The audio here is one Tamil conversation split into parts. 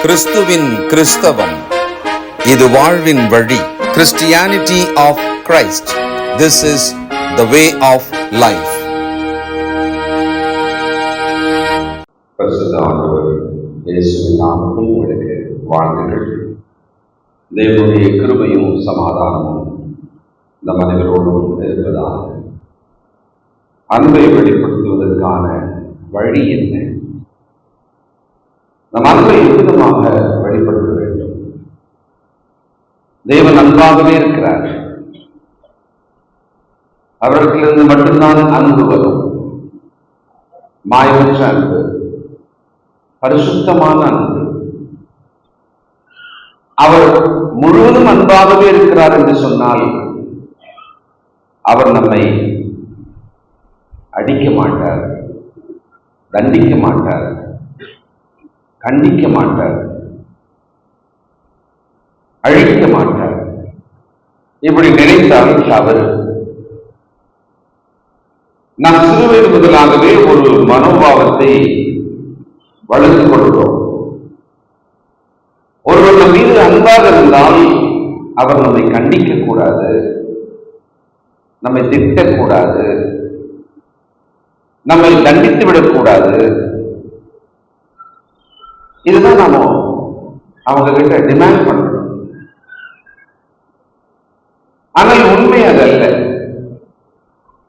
கிறிஸ்துவின் கிறிஸ்தவம், இது வாழ்வின் வழி. Christianity of Christ. This is the way of life. பரிசுத்த ஆண்டவர் இயேசுவின் நாமத்தில் உங்களுக்கு வாழ்த்துக்கள். தேவனுடைய கிருபையும் சமாதானமும் இந்த மனிதரோடும் இருப்பதாக. அன்பை வெளிப்படுத்துவதற்கான வழி என்ன? நம் அன்பை எவ்விதமாக வெளிப்படுத்த வேண்டும்? தேவன் அன்பாகவே இருக்கிறார். அவர்களிருந்து மட்டும்தான் அன்பு வரும். மாயமற்ற அன்பு, பரிசுத்தமான அன்பு. அவர் முழுவதும் அன்பாகவே இருக்கிறார் என்று சொன்னால், அவர் நம்மை அடிக்க மாட்டார், தண்டிக்க மாட்டார், கண்டிக்க மாட்டார், அழிக்க மாட்டார். இப்படி நினைத்தால் தவறு. நாம் சிறுவயது முதலாகவே ஒரு மனோபாவத்தை வளர்த்துக் கொள்கிறோம். ஒருவர் நம் மீது அன்பாக இருந்தால் அவர் நம்மை கண்டிக்க கூடாது, நம்மை திட்டக்கூடாது, நம்மை தண்டித்து விடக்கூடாது. இதுதான் நாம அவங்க கிட்ட டிமாண்ட் பண்ணணும். ஆனால் உண்மை அதல்ல.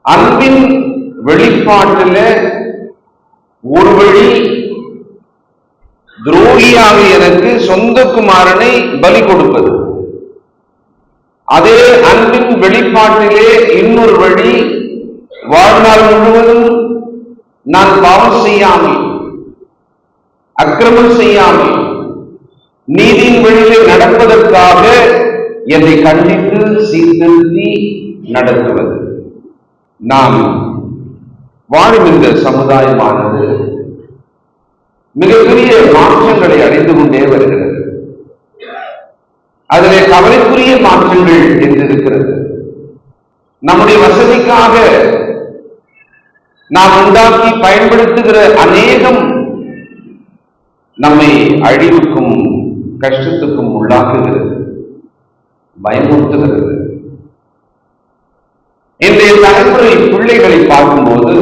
அன்பின் வெளிப்பாட்டில் ஒரு வழி, துரோகியாக எனக்கு சொந்த குமாரனை பலி கொடுப்பது. அதே அன்பின் வெளிப்பாட்டிலே இன்னொரு வழி, வாழ்நாள் முழுவதும் நான் பாவம் செய்யாமல், அக்கிரமம் செய்யாமல், நீதியின் வழியிலே நடப்பதற்காக என்னை கண்டித்து சீர்திருத்தி நடத்துவது. நாம் வாழும் இந்த சமுதாயமானது மிகப்பெரிய மாற்றங்களை அடைந்து கொண்டே வருகிறது. அதிலே கவலைக்குரிய மாற்றங்கள் என்றிருக்கிறது. நம்முடைய வசதிக்காக நாம் உண்டாக்கி பயன்படுத்துகிற அநேகம் நம்மை அழிவுக்கும் கஷ்டத்துக்கும் உள்ளாக்குகிறது, பயமுறுத்துகிறது. இன்றைய தலைமுறை பிள்ளைகளை பார்க்கும்போது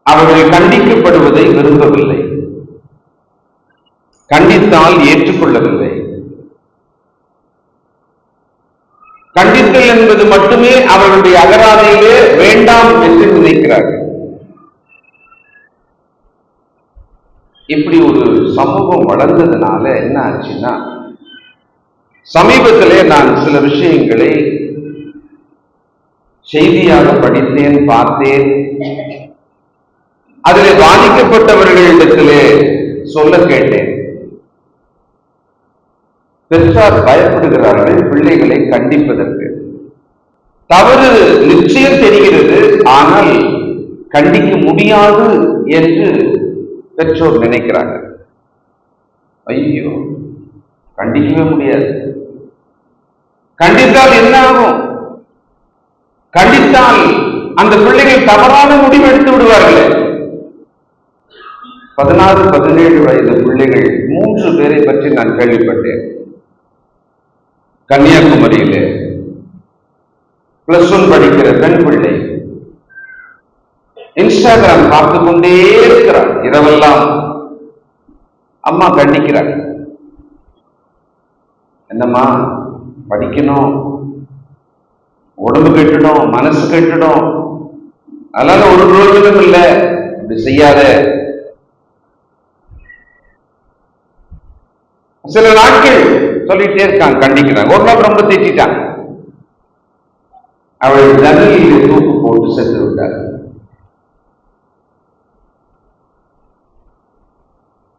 அவர்கள் கண்டிக்கப்படுவதை விரும்பவில்லை, கண்டித்தால் ஏற்றுக்கொள்ளவில்லை. கண்டித்தல் என்பது மட்டுமே அவர்களுடைய அகராதியிலே வேண்டாம் என்று நினைக்கிறார்கள். இப்படி ஒரு சமூகம் வளர்ந்ததுனால என்ன ஆச்சுன்னா, சமீபத்திலே நான் சில விஷயங்களை செய்தியாக படித்தேன், பார்த்தேன். அதில் பாதிக்கப்பட்டவர்களிடத்திலே சொல்ல கேட்டேன். பெற்றார் பயப்படுகிறார்கள் பிள்ளைகளை கண்டிப்பதற்கு. தவறு நிச்சயம் தெரிகிறது, ஆனால் கண்டிக்க முடியாது என்று பெற்றோர் நினைக்கிறாங்க. ஐயோ, கண்டிக்கவே முடியாது. கண்டித்தால் என்ன ஆகும்? கண்டித்தால் அந்த பிள்ளைகள் தவறான முடிவு எடுத்து விடுவார்கள். 16-17 வயது பிள்ளைகள் 3 பேரை பற்றி நான் கேள்விப்பட்டேன். கன்னியாகுமரியிலே +1 படிக்கிற பெண் பிள்ளை இன்ஸ்டாகிராம் பார்த்து கொண்டே இருக்கிறார். இரவெல்லாம் அம்மா கண்டிக்கிறார். என்னம்மா, படிக்கணும், உடம்பு கெட்டுடும், மனசு கெட்டுடும், அதனால ஒரு பிரயோஜனம் இல்லை, இப்படி செய்யாத. சில நாட்கள் சொல்லிட்டே இருக்காங்க, கண்டிக்கிறாங்க. ஒரு நாள் ரொம்ப திட்டான். அவள் ஜன்னலில் தூக்கு போட்டு சென்று விட்டார்.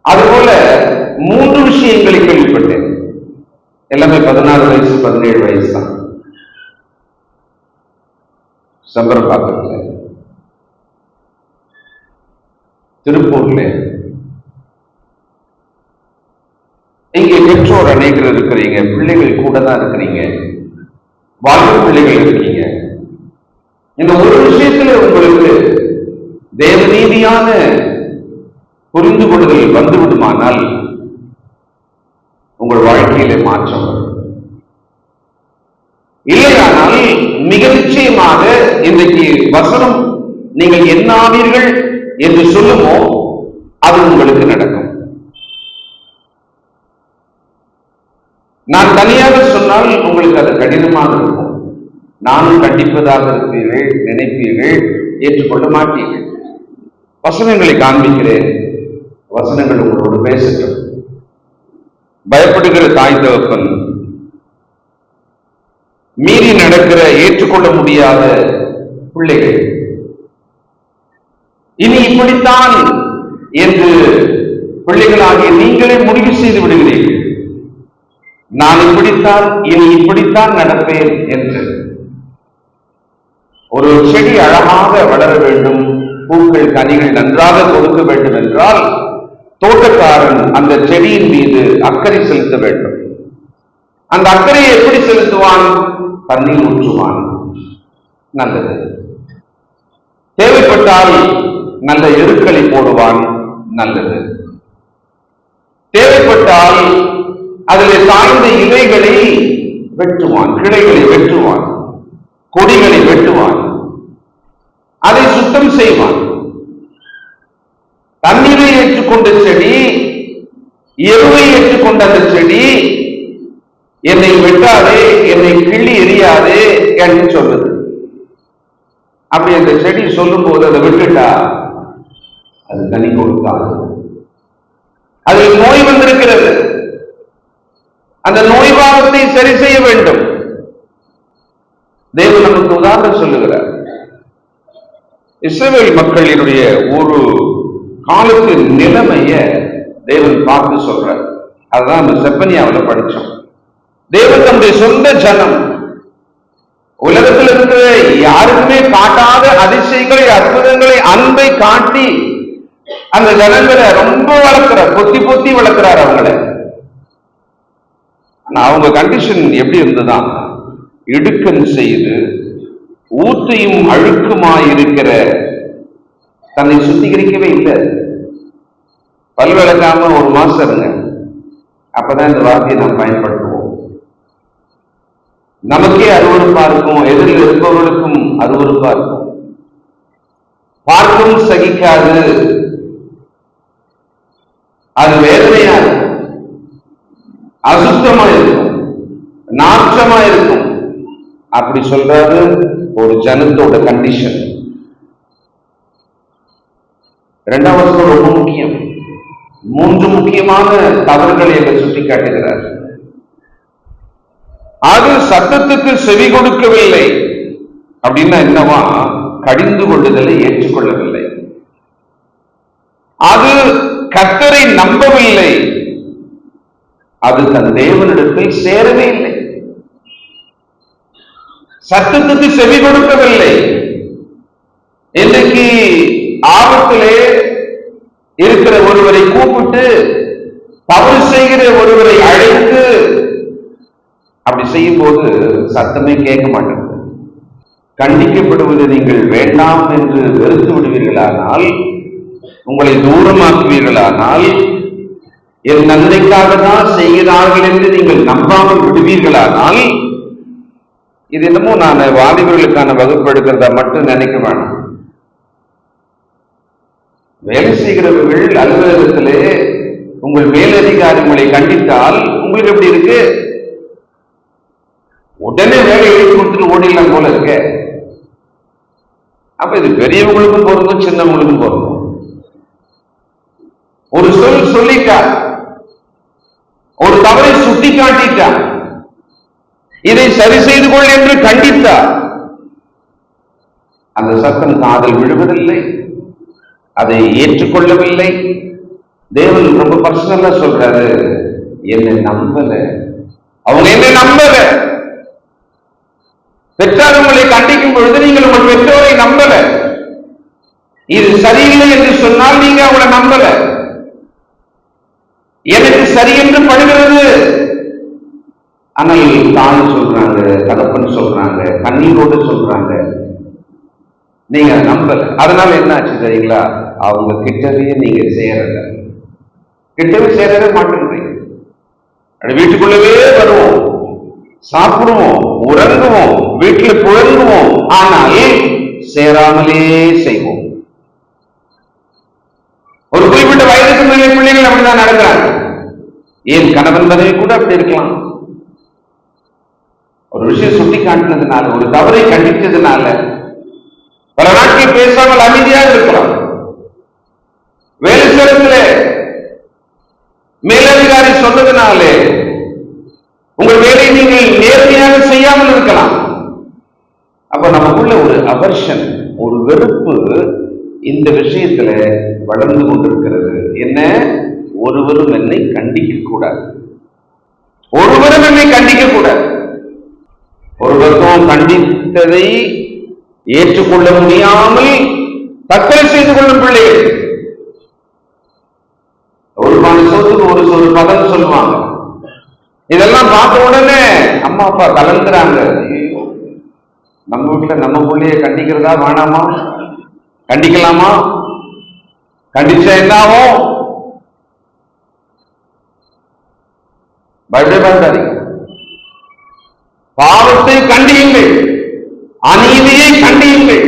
அதுபோல 3 விஷயங்களை கேள்விப்பட்டேன். எல்லாமே 16 வயசு 17 வயசு தான். சம்பரம்பாக்கத்துல, திருப்பூர்ல, இங்கே பெற்றோர் அநேகர் இருக்கிறீங்க, பிள்ளைகள் கூட தான் இருக்கிறீங்க, வாழ்வு பிள்ளைகள் இருக்கீங்க. இந்த ஒரு விஷயத்துல உங்களுக்கு தேவநீதியான புரிந்து கொள்ளுதல் வந்துவிடுமானால் உங்கள் வாழ்க்கையிலே மாற்றம் வரும். இல்லையானால் மிக நிச்சயமாக இன்றைக்கு வசனம் நீங்கள் எண்ணாவீர்கள் என்று சொல்லுமோ அது உங்களுக்கு நடக்கும். நான் தனியாக சொன்னால் உங்களுக்கு அது கடினமாக இருக்கும். நானும் கண்டிப்பதாக இருப்பீர்கள், நினைப்பீர்கள், ஏற்றுக்கொள்ள மாட்டீர்கள். வசனங்களை காண்பிக்கிறேன், வசனங்கள் உங்களோடு பேசட்டும். பயப்படுகிற தாய் தகப்பன், மீறி நடக்கிற ஏற்றுக்கொள்ள முடியாத பிள்ளைகள், இனி இப்படித்தான் என்று பிள்ளைகளாகிய நீங்களே முடிவு செய்து விடுகிறீர்கள். நான் இப்படித்தான், இனி இப்படித்தான் நடப்பேன் என்று. ஒரு செடி அழகாக வளர வேண்டும், பூக்கள் கனிகள் நன்றாக கொடுக்க வேண்டும் என்றால் தோட்டக்காரன் அந்த செடியின் மீது அக்கறை செலுத்த வேண்டும். அந்த அக்கறையை எப்படி செலுத்துவான்? தண்ணீர் ஊற்றுவான். நல்லது. தேவைப்பட்டால் நல்ல எருக்களை போடுவான். நல்லது. தேவைப்பட்டால் அதில் சாய்ந்த இலைகளை வெட்டுவான், கிளைகளை வெட்டுவான், கொடிகளை வெட்டுவான், அதை சுத்தம் செய்வான். தண்ணீரை ஏற்றுக்கொண்ட செடி, எருவை ஏற்றுக்கொண்ட அந்த செடி என்னை வெட்டாதே, என்னை கிள்ளி எரியாதே என்று சொல்லுது. அப்படி அந்த செடி சொல்லும் போது அதை விட்டுட்டா அது கனி கொடுக்காது. அதில் நோய் வந்திருக்கிறது. அந்த நோய் பாவத்தை சரி செய்ய வேண்டும். தேவன் நமக்கு உதாரணம் சொல்லுகிறார். இஸ்ரவேல் மக்களினுடைய ஒரு காலத்து நிலைமைய தேவன் பார்த்து சொல்றார். அதுதான் அந்த செப்பனியாவில் படிச்சோம். தேவன் தம்முடைய சொந்த ஜனம், உலகத்தில் இருக்கிற யாருக்குமே காட்டாத அதிசயங்களை, அற்புதங்களை, அன்பை காட்டி அந்த ஜனங்களை ரொம்ப வளர்க்கிறார், பொத்தி பொத்தி வளர்க்கிறார் அவங்களை. ஆனா அவங்க கண்டிஷன் எப்படி இருந்ததுதான், இடுக்கன் செய்து ஊத்தையும் அழுக்குமாயிருக்கிற தன்னை சுத்திகரிக்கவே இல்லை. பல் விளக்காம ஒரு மாசம் இருங்க, அப்பதான் இந்த வார்த்தையை நாம் பயன்படுத்துவோம். நமக்கே அருவருப்பா இருக்கும், எதிரில் இருப்பவர்களுக்கும் அருவருப்பா இருக்கும். பார்க்கும் சகிக்காது, அது வேதனையா இருக்கும், அசுத்தமா இருக்கும், நாற்றமா இருக்கும். அப்படி சொல்றாரு ஒரு ஜனத்தோட கண்டிஷன். இரண்டாவது ரொம்ப முக்கியம். 3 முக்கியமான தவறுகளை என்று சுட்டி காட்டுகிறார். அது சத்தத்துக்கு செவி கொடுக்கவில்லை. அப்படின்னா என்னவா? கடிந்து கொள்ளுதலை ஏற்றுக்கொள்ளவில்லை. அது கர்த்தரை நம்பவில்லை. அது தன் தேவனிடத்தில் சேரவே இல்லை. சத்தத்துக்கு செவி கொடுக்கவில்லை. இன்றைக்கு ஆபத்திலே இருக்கிற ஒருவரை கூப்பிட்டு, தவறு செய்கிற ஒருவரை அழைத்து அப்படி செய்யும் போது சத்தமே கேட்க மாட்டேங்குது. கண்டிக்கப்படுவது நீங்கள் வேண்டாம் என்று வெறுத்து விடுவீர்களானால், உங்களை தூரமாக்குவீர்களானால், என் நன்மைக்காக தான் செய்கிறார்கள் என்று நீங்கள் நம்பாமல் விடுவீர்களானால், இது என்னமோ நான் வாலிபர்களுக்கான வகுப்பு எடுக்கிறதா மட்டும் நினைக்க வேண்டாம். வேலை செய்கிறவர்கள் அலுவலகத்திலே உங்கள் மேலதிகாரி உங்களை கண்டித்தால் உங்களுக்கு எப்படி இருக்கு? உடனே வேலை எழுதி கொடுத்துட்டு ஓடிடலாம் போல இருக்க. அப்ப இது பெரியவங்களுக்கும் பொருந்தும், சின்னவங்களுக்கும் பொருந்தும். ஒரு சொல் சொல்லிட்டார், ஒரு தவறை சுட்டி காட்டிட்டார், இதை சரி செய்து கொள் என்று கண்டித்தார். அந்த சத்தம் காதல் விழுவதில்லை, அதை ஏற்றுக்கொள்ளவில்லை. தேவன் ரொம்ப பர்சனலா சொல்றாரு, என்னை நம்பல, அவங்க என்னை நம்பல. பெற்றார் உங்களை கண்டிக்கும் பொழுது நீங்கள் உங்கள் பெற்றோரை நம்பல. இது சரியில்லை என்று சொன்னால் நீங்க அவங்களை நம்பல. எனக்கு சரி என்று படுகிறது. ஆனால் தாய் சொல்றாங்க, தகப்பன் சொல்றாங்க, கண்ணீரோடு சொல்றாங்க, நீங்க நம்பல. அதனால என்ன ஆச்சு தெரியுங்களா? அவங்க கிட்டவே நீங்க சேரல, கிட்டவே சேரவே மாட்டேன்றீங்க. வீட்டுக்குள்ளவே வருவோம், சாப்பிடுவோம், உறங்குவோம், வீட்டுல புழங்குவோம், ஆனால் சேராமலே செய்வோம். ஒரு குறிப்பிட்ட வயதுக்கு மேலே பிள்ளைகள் அப்படிதான் நடக்கிறாங்க. ஏன் கணவன் மனைவி கூட அப்படி இருக்கலாம். ஒரு விஷயம் சுட்டி காட்டினதுனால, ஒரு தவறை கண்டித்ததுனால பல நாட்கள் பேசாமல் அமைதியாக இருக்கலாம். வேலை ஸ்தலத்துல மேலதிகாரி சொன்னதுனாலே உங்கள் வேலையை நீங்கள் நேர்மையாக செய்யாமல் இருக்கலாம். அப்ப நமக்குள்ள ஒரு அவர்ஷன், ஒரு வெறுப்பு இந்த விஷயத்துல வளர்ந்து கொண்டிருக்கிறது. என்ன? ஒருவரும் என்னை கண்டிக்க கூடாது, ஒருவரும் என்னை கண்டிக்க கூடாது. ஒரு பக்கம் கண்டித்ததை ஏற்றுக்கொள்ள முடியாமல் தற்கொலை செய்து கொள்ளும் பிள்ளைகள். ஒரு மனுஷத்துக்கு ஒரு சொல் பதம் சொல்லுவாங்க. இதெல்லாம் பார்த்த உடனே அம்மா அப்பா கலந்துறாங்க. நம்ம வீட்டுல நம்ம பிள்ளைய கண்டிக்கிறதா வேணாமா? கண்டிக்கலாமா? கண்டிச்சா என்ன ஆகும்? பயப்படாதீங்க. பாவத்தை கண்டியுங்கள், அநீதியை கண்டியுங்கள்,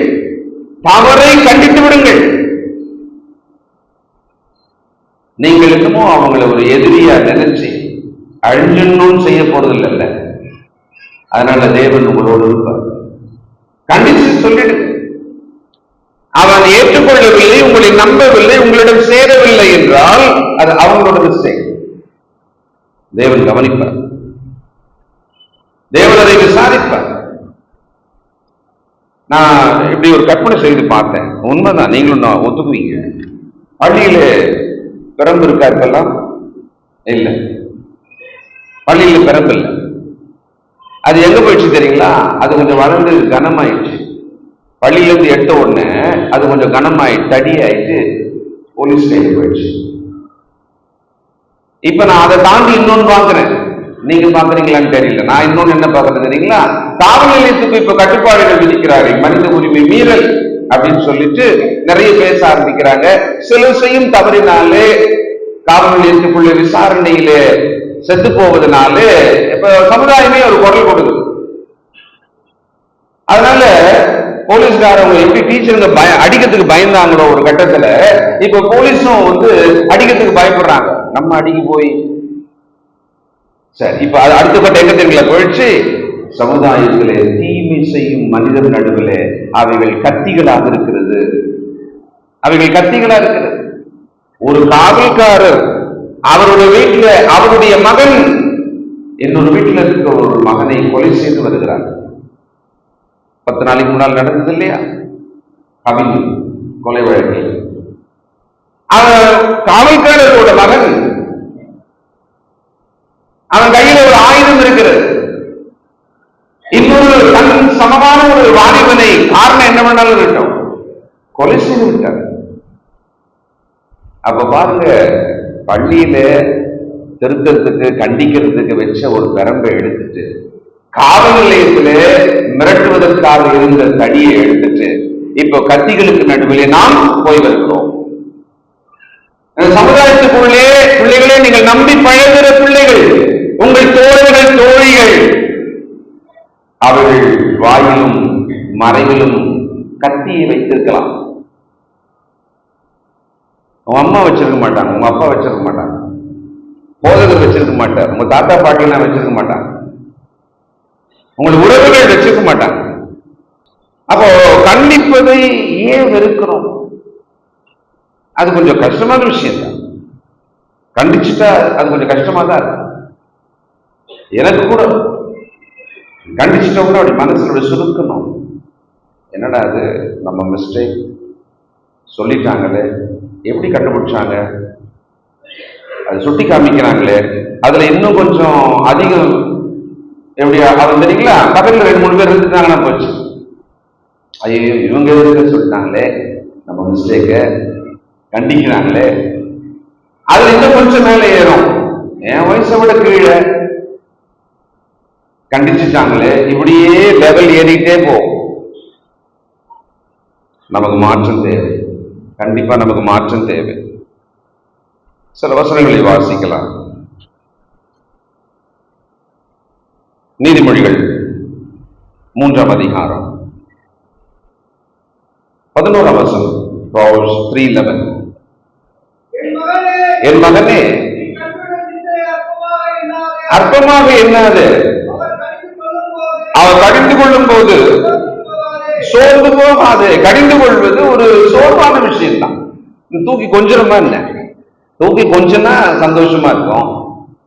தவறை கண்டித்து விடுங்கள். நீங்கள் என்னமோ அவங்களை ஒரு எதிரியா நினைச்சு அழிஞ்சணும் செய்ய போறதில்லை. அதனால தேவன் உங்களோடு இருப்பார். கண்டிச்சு சொல்லிடு. அவன் ஏற்றுக்கொள்ளவில்லை, உங்களை நம்பவில்லை, உங்களிடம் சேரவில்லை என்றால் அது அவங்களோட மிஸ்டேக். தேவன் கவனிப்பார், தேவன் அதை விசாரிப்பார். நான் இப்படி ஒரு கற்பனை செய்து பார்த்தேன். உண்மைதான், நீங்களும் நான் ஒத்துக்குவீங்க. பள்ளியில பிறம்பு இருக்கா? இருக்கலாம் இல்ல, பள்ளியில பிறம்பு இல்லை. அது எங்க போயிடுச்சு தெரியுங்களா? அது கொஞ்சம் வளர்ந்து கனமாயிடுச்சு. பள்ளியிலிருந்து எட்ட உடனே அது கொஞ்சம் கனமாயிட்டு தடி ஆயிட்டு போலீஸ் ஸ்டேஷன் போயிடுச்சு. இப்ப நான் அதை தாண்டி இன்னொன்னு பாக்குறேன். நீங்க பாக்குறீங்களான்னு தெரியல. நான் இன்னொன்னு என்ன பாக்குறது தெரியுங்களா? காவல் நிலையத்துக்கு இப்ப கட்டுப்பாடுகள் விதிக்கிறார்கள். மனித உரிமை மீறல் அப்படின்னு சொல்லிட்டு நிறைய பேச ஆரம்பிக்கிறாங்க. சிலர் செய்யும் தவறினாலே காவல் நிலையத்துக்குள்ள விசாரணையிலே செத்து போவதனாலே இப்ப சமுதாயமே ஒரு குரல் கொடுக்குது. அதனால போலீஸ்காரங்க எப்படி டீச்சருங்க அடிக்கிறதுக்கு பயந்தாங்களோ ஒரு கட்டத்துல, இப்ப போலீஸும் அடிக்கிறதுக்கு பயப்படுறாங்க. நம்ம அடிக்க போய் சரி. இப்ப அது அடுத்த கட்டம் எங்க தெரியல போயிடுச்சு. சமுதாயத்திலே தீமை செய்யும் மனிதர் நடுவில் அவைகள் கத்திகளாக இருக்கிறது. அவைகள் கத்திகளா இருக்கிறது. ஒரு காவல்காரர் அவருடைய வீட்டுல அவருடைய மகன் இன்னொரு வீட்டில் இருக்கிற ஒரு மகனை கொலை செய்து வருகிறார். 10 நாளைக்கு முன்னால் நடந்தது இல்லையா? கவின் கொலை வழக்கு. காவல்காரரோட மகன், அவன் கையில ஒரு ஆயுதம் இருக்கிறது. இன்னொரு தன் சமமான ஒரு வாலிபனை காரணம் என்ன வேணாலும் இருக்கட்டும் கொலை செய்து விட்டார். அப்ப பாருங்க, பள்ளியில திருத்தத்துக்கு கண்டிக்கிறதுக்கு வச்ச ஒரு பெரம்பை எடுத்துட்டு காவல் நிலையத்தில மிரட்டுவதற்காக இருந்த தடியை எடுத்துட்டு இப்போ கத்திகளுக்கு நடுவிலே நாம் போய் வருகிறோம். சமுதாயத்துக்குள்ளே பிள்ளைகளே, நீங்கள் நம்பி பழகிற பிள்ளைகள், உங்கள் தோழர்கள் தோழிகள், அவர்கள் வாயிலும் மறைவிலும் கத்தியை வைத்திருக்கலாம். உங்க அம்மா வச்சிருக்க மாட்டாங்க, உங்க அப்பா வச்சிருக்க மாட்டாங்க, போதகர் வச்சிருக்க மாட்டார், உங்க தாத்தா பாட்டிலாம் வச்சிருக்க மாட்டாங்க, உங்கள் உறவுகள் வச்சிருக்க மாட்டாங்க. அப்போ கண்டிப்பதை ஏன் வெறுக்கிறோம்? அது கொஞ்சம் கஷ்டமான விஷயம் தான். கண்டிச்சுட்டா அது கொஞ்சம் கஷ்டமா தான் இருக்கு. எனக்கு கூட கண்டிச்சுட்டோம்னா அப்படி மனசுல சுருக்கணும். என்னடா அது நம்ம மிஸ்டேக், சொல்லிட்டாங்களே, எப்படி கண்டுபிடிச்சாங்க, அது சுட்டி காமிக்கிறாங்களே, அதுல இன்னும் கொஞ்சம் அதிகம் எப்படி அவன் தெரியுங்களா? பக்கத்துல 2-3 பேர் இருந்துட்டாங்கன்னா போச்சு. ஐயோ இவங்க எதுக்கு சொல்லிட்டாங்களே, நம்ம மிஸ்டேக்க கண்டிக்கிறாங்களே, அதுல இன்னும் கொஞ்சம் மேலே ஏறும். என் வயசை விட கீழே கண்டிச்சுட்டாங்களே, இப்படியே லெவல் ஏறிட்டே போகும். நமக்கு மாற்றம் தேவை, கண்டிப்பா நமக்கு மாற்றம் தேவை. சில வசனங்களை வாசிக்கலாம். நீதிமொழிகள் 3ஆம் அதிகாரம் 11ஆம் வசனம். Proverbs 3:11. என் மகனே, அற்பமாக எண்ணாதே, அவர் கடிந்து கொள்ளும் போது சோர்ந்து போகாது. கடிந்து கொள்வது ஒரு சோர்வான விஷயம் தான். தூக்கி கொஞ்சமா என்ன, தூக்கி கொஞ்சம்னா சந்தோஷமா இருக்கும்.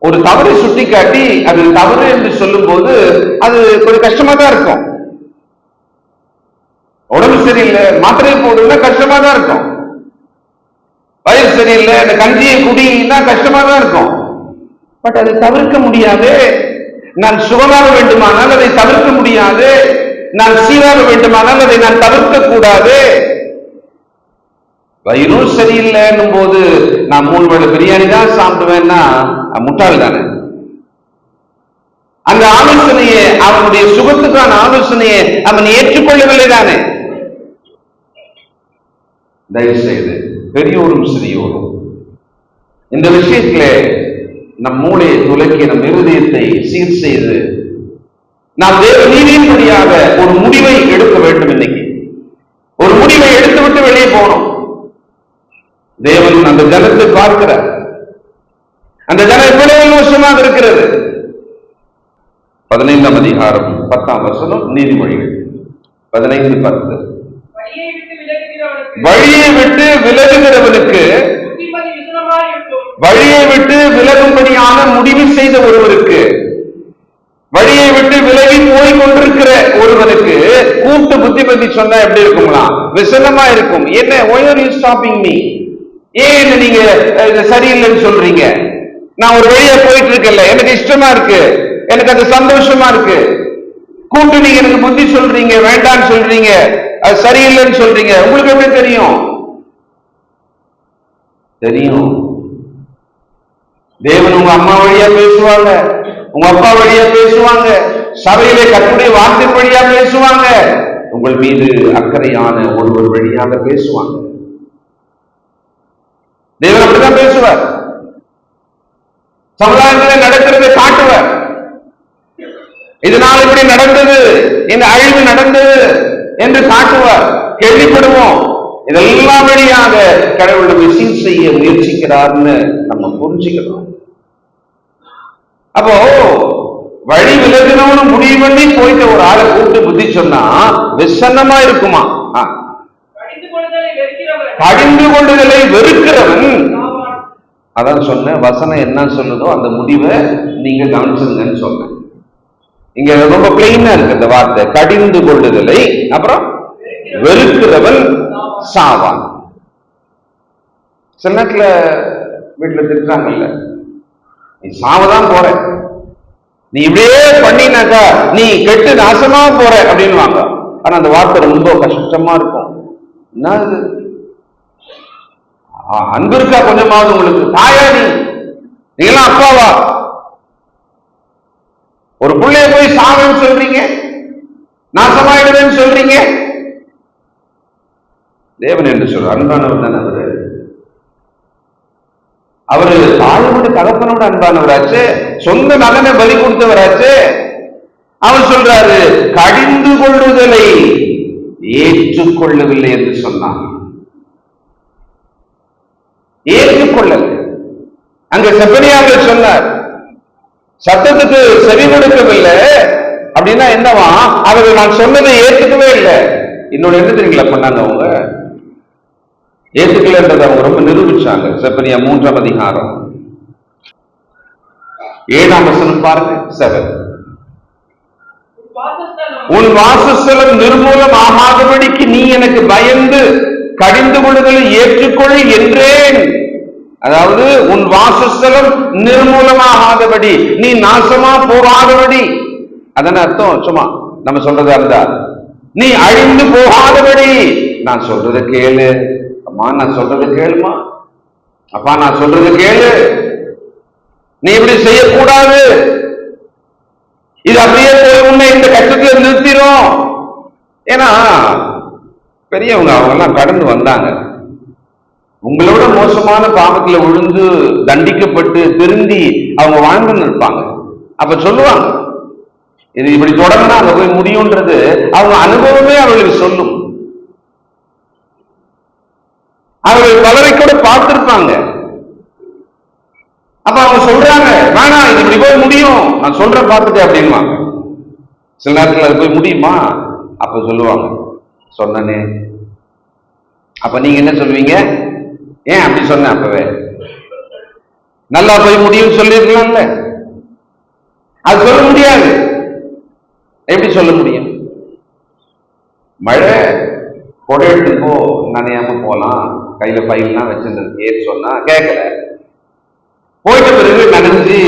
ஒரு தவறை சுட்டி காட்டி அது தவறு என்று சொல்லும் போது அது கொஞ்சம் கஷ்டமா தான் இருக்கும். உடம்பு சரியில்லை, மாத்திரையை போடுன்னா கஷ்டமா தான் இருக்கும். வயிறு சரியில்லை, இந்த கஞ்சியை குடினா கஷ்டமா தான் இருக்கும். பட் அதை தவிர்க்க முடியாது. நான் சுகமாக வேண்டுமானால் அதை தவிர்க்க முடியாது. நான் சீராக வேண்டுமானால் அதை நான் தவிர்க்க கூடாது. வயிறும் சரியில்லைன்னும் போது நான் 3 வேளை பிரியாணி தான் சாப்பிடுவேன்னா முட்டாள் தானே. அந்த ஆலோசனையை, அவனுடைய சுகத்துக்கான ஆலோசனையை அவன் ஏற்றுக்கொள்ளவில்லை தானே. தயவு செய்து பெரியோரும் சிறியோரும் இந்த விஷயத்திலே நம் மூளையை துலக்கி நம் இருதயத்தை சீர் செய்து நாம் தேவ நீதியின்படியாக ஒரு முடிவை எடுக்க வேண்டும். இன்னைக்கு ஒரு முடிவை எடுத்துவிட்டு வெளியே போகணும். தேவன் அந்த ஜனத்தை பார்க்கிறார். அந்த ஜனம் எவ்வளவு வருஷமாக இருக்கிறது. 15ஆம் அதிகாரம் 10ஆம் வசனம் நீதிமொழிகள் 15:10. வழியை விட்டு விலகுகிறவனுக்கு, வழியை விட்டு விலகும்படியான முடிவு செய்த ஒருவருக்கு, வழியை விட்டு விலகி போய் கொண்டிருக்கிற ஒருவனுக்கு கூட்டு புத்திமதி சொன்னா எப்படி இருக்குங்களா? விசனமா இருக்கும். என்ன, why are you stopping me? ஏன் நீங்க சரியில்லைன்னு சொல்றீங்க? நான் ஒரு வழியா போயிட்டு இருக்கல, எனக்கு இஷ்டமா இருக்கு, எனக்கு அது சந்தோஷமா இருக்கு. கூட்டு நீங்க எனக்கு புத்தி சொல்றீங்க, வேண்டான்னு சொல்றீங்க, அது சரியில்லைன்னு சொல்றீங்க. உங்களுக்கு எப்படி தெரியும்? தெரியும். தேவன் உங்க அம்மா வழியா பேசுவாங்க, உங்க அப்பா வழியா பேசுவாங்க, சபையிலே கர்த்தருடைய வார்த்தை வழியா பேசுவாங்க, உங்கள் மீது அக்கறையான ஒருவர் வழியாக பேசுவாங்க. தேவன் அப்படிதான் பேசுவார். சமுதாயத்தில் நடக்கிறதை காட்டுவார். இதனால் இப்படி நடந்தது, இந்த அழிவு நடந்தது என்று காட்டுவார். கேள்விப்படுவோம். இதெல்லாம் வழியாக கடவுள் நம்மை சீர் செய்ய முயற்சிக்கிறார்னு நம்ம புரிஞ்சுக்கணும். அப்போ வழி விலகினவனு முடிவு பண்ணி போயிட்ட ஒரு ஆளை கூட்டு புத்தி சொன்னா விசன்னமா இருக்குமா? கடிந்து கொள்ளுதலை வெறுக்கிறவன், அதான் சொன்ன வசனம் என்ன சொல்லுதோ அந்த முடிவை நீங்க கவனிச்சிருங்கன்னு சொன்னேன். இங்க ரொம்ப பிளெயினா இருக்கு இந்த வார்த்தை, கடிந்து கொள்ளுதலை அப்புறம் வெறுக்கிறவன் சாவான். சில நேரத்துல வீட்டுல திட்டுறாங்கல்ல, நீ சாவதான் போற, நீ இப்படியே பண்ணினாக்கா நீ கெட்டு நாசமா போற அப்படின்னு வாங்க. ஆனா அந்த வார்த்தை ரொம்ப கஷ்டமா இருக்கும். என்ன அன்பு இருக்கா கொஞ்சமாவது உங்களுக்கு? தாயா நீங்களாம் அப்பாவா? ஒரு பிள்ளைய போய் சாவன்னு சொல்றீங்க, நாசமாயிடுவேன்னு சொல்றீங்க. தேவன் என்று சொல்ற அன்பானவர் தானே அவரு. அவரு தாயோட தகப்பனோட அன்பானவராச்சு, சொந்த நலனை பலி கொடுத்தவராச்சு. அவர் சொல்றாரு கடிந்து கொள்ளுதலை ஏற்றுக்கொள்ளவில்லை என்று சொன்னான். ஏற்றுக்கொள்ளல. அங்க செப்பனியாக சொன்னார், சத்தத்துக்கு செவி கொடுக்கவில்லை அப்படின்னா என்னவா? அவர்கள் நான் சொன்னதை ஏற்றுக்கவே இல்லை. இன்னொன்னு என்ன தெரியுங்களா பண்ணாங்க? அவங்க ஏற்றுக்கலன்றதை அவங்க ரொம்ப நிரூபிச்சாங்க. செப்பனியா 3ஆம் அதிகாரம் 7ஆம் வசனம் பாருங்க. 7. உன் வாசஸ்தலம் நிர்மூலம் ஆகாதபடிக்கு நீ எனக்கு பயந்து கடிந்து கொள்ளுதலை ஏற்றுக்கொள் என்றேன். அதாவது உன் வாசஸ்தலம் நிர்மூலமாகாதபடி, நீ நாசமா போகாதபடி. அதன் அர்த்தம் சும்மா நம்ம சொல்றதா இருந்தா, நீ அழிந்து போகாதபடி நான் சொல்றதை கேளு. அம்மா நான் சொல்றது கேளுமா, அப்பா நான் சொல்றது கேளு, நீ இப்படி செய்யக்கூடாது, இது அப்படியே போய் உன்னை இந்த கட்டத்துல நிறுத்திடும். ஏன்னா பெரியவங்க அவங்க எல்லாம் கடந்து வந்தாங்க. உங்களோட மோசமான பாவத்துல விழுந்து தண்டிக்கப்பட்டு திருந்தி அவங்க வாழ்ந்து இருப்பாங்க. அப்ப சொல்லுவாங்க, இது இப்படி தொடர்ந்தா அங்க போய் முடியும்ன்றது அவங்க அனுபவமே அவர்களுக்கு சொல்லும். அவர்கள் பலரை கூட பார்த்திருப்பாங்க. அப்ப அவங்க சொல்றாங்க, வேணாம் இது இப்படி போய் முடியும், நான் சொல்றேன் பார்த்துட்டேன் அப்படின்வாங்க. சில நேரத்தில் அது போய் முடியுமா? அப்ப சொல்லுவாங்க, சொன்னனே. அப்ப நீங்க என்ன சொல்லுவீங்க? ஏன் அப்படி சொன்ன? அப்பவே நல்லா போய் முடியும் சொல்லிருக்கலாம்ல. அது சொல்ல முடியாது. எப்படி சொல்ல முடியும்? மழை கொடை எடுத்துப்போ நனையாம போலாம், கையில பையெல்லாம் வச்சிருந்தது ஏன்னு சொன்னா கேட்கல. போயிட்ட பிறகு நனைஞ்சு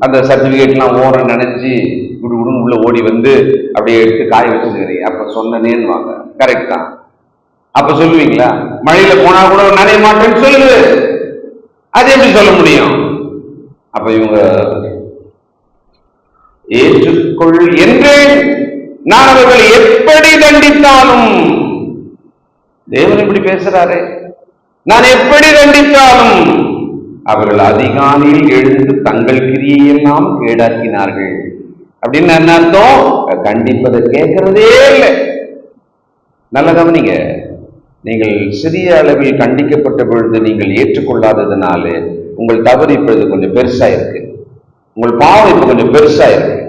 அந்த சர்டிபிகேட் எல்லாம் ஓரம் நினைச்சு குடுகுடுன்னு உள்ள ஓடி வந்து அப்படியே எடுத்து காய வச்சுருக்கிறீங்க. அப்ப சொன்னேன்னு வாங்க, கரெக்ட் தான். அப்ப சொல்லுவீங்களா? மழையில போனா கூட நனைய மாட்டேன்னு சொல்லுது. அது எப்படி சொல்ல முடியும்? அப்ப இவங்க ஏற்றுக்கொள் என்றேன், நான் அவர்களை எப்படி தண்டித்தாலும், தேவன் இப்படி பேசுறாரு, நான் எப்படி தண்டித்தாலும் அவர்கள் அதிகாலையில் எழுந்து தங்கள் கிரியையெல்லாம் கேடாக்கினார்கள். அப்படின்னு என்ன அர்த்தம்? கண்டிப்பதை கேட்கிறதே இல்லை. நல்ல கவனிங்க, நீங்கள் சிறிய அளவில் கண்டிக்கப்பட்ட பொழுது நீங்கள் ஏற்றுக்கொள்ளாததுனால உங்கள் தவறு இப்பொழுது கொஞ்சம் பெருசா இருக்கு, உங்கள் பாவம் இப்ப கொஞ்சம் பெருசா இருக்கு,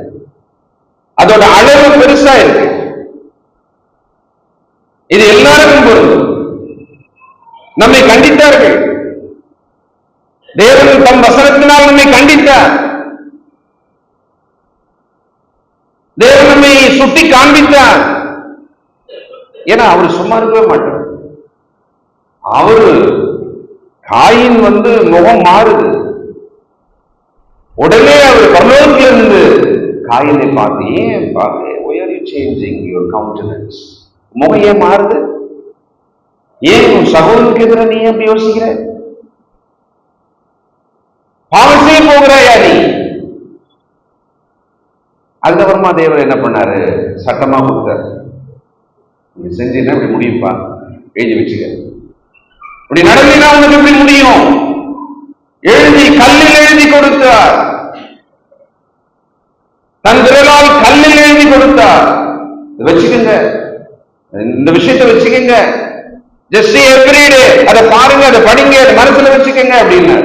அதோட அளவு பெருசா இருக்கு. இது எல்லாருக்கும் பொருந்தும். நம்மை கண்டித்தார்கள், தேவன் தம் வசனத்தினால் நம்மை கண்டித்தார், தேவன் நம்மை சுட்டி காண்பித்தார். ஏன்னா அவர் சும்மா இருக்கவே மாட்டார். அவரு காயின் முகம் மாறுது, உடனே அவர் பரலோகத்திலிருந்து காயினை பார்த்து, ஏன் பார்த்து, why are you changing your countenance? முகம் ஏன் மாறுது? ஏன் உன் சகோதரனுக்கு எதிராக நீ எப்படி யோசிக்கிற? பாவம் செய்ய போகிறாயா நீ? அதுக்கப்புறமா தேவர் என்ன பண்ணாரு? சட்டமா கொடுத்தார், நீ செஞ்சீங்கன்னா இப்படி முடியும்பா, எழுதி வச்சுக்க. இப்படி நடந்தீங்கன்னா உனக்கு எப்படி முடியும்? எழுதி கல்லில் எழுதி கொடுத்தார், தன் விரலால் கல்லில் எழுதி கொடுத்தார். வச்சுக்கங்க, இந்த விஷயத்தை வச்சுக்கங்க, ஜஸ்ட் எவ்ரிடே அதை பாருங்க, அதை படிங்க, அதை மனசுல வச்சுக்கங்க அப்படின்னு.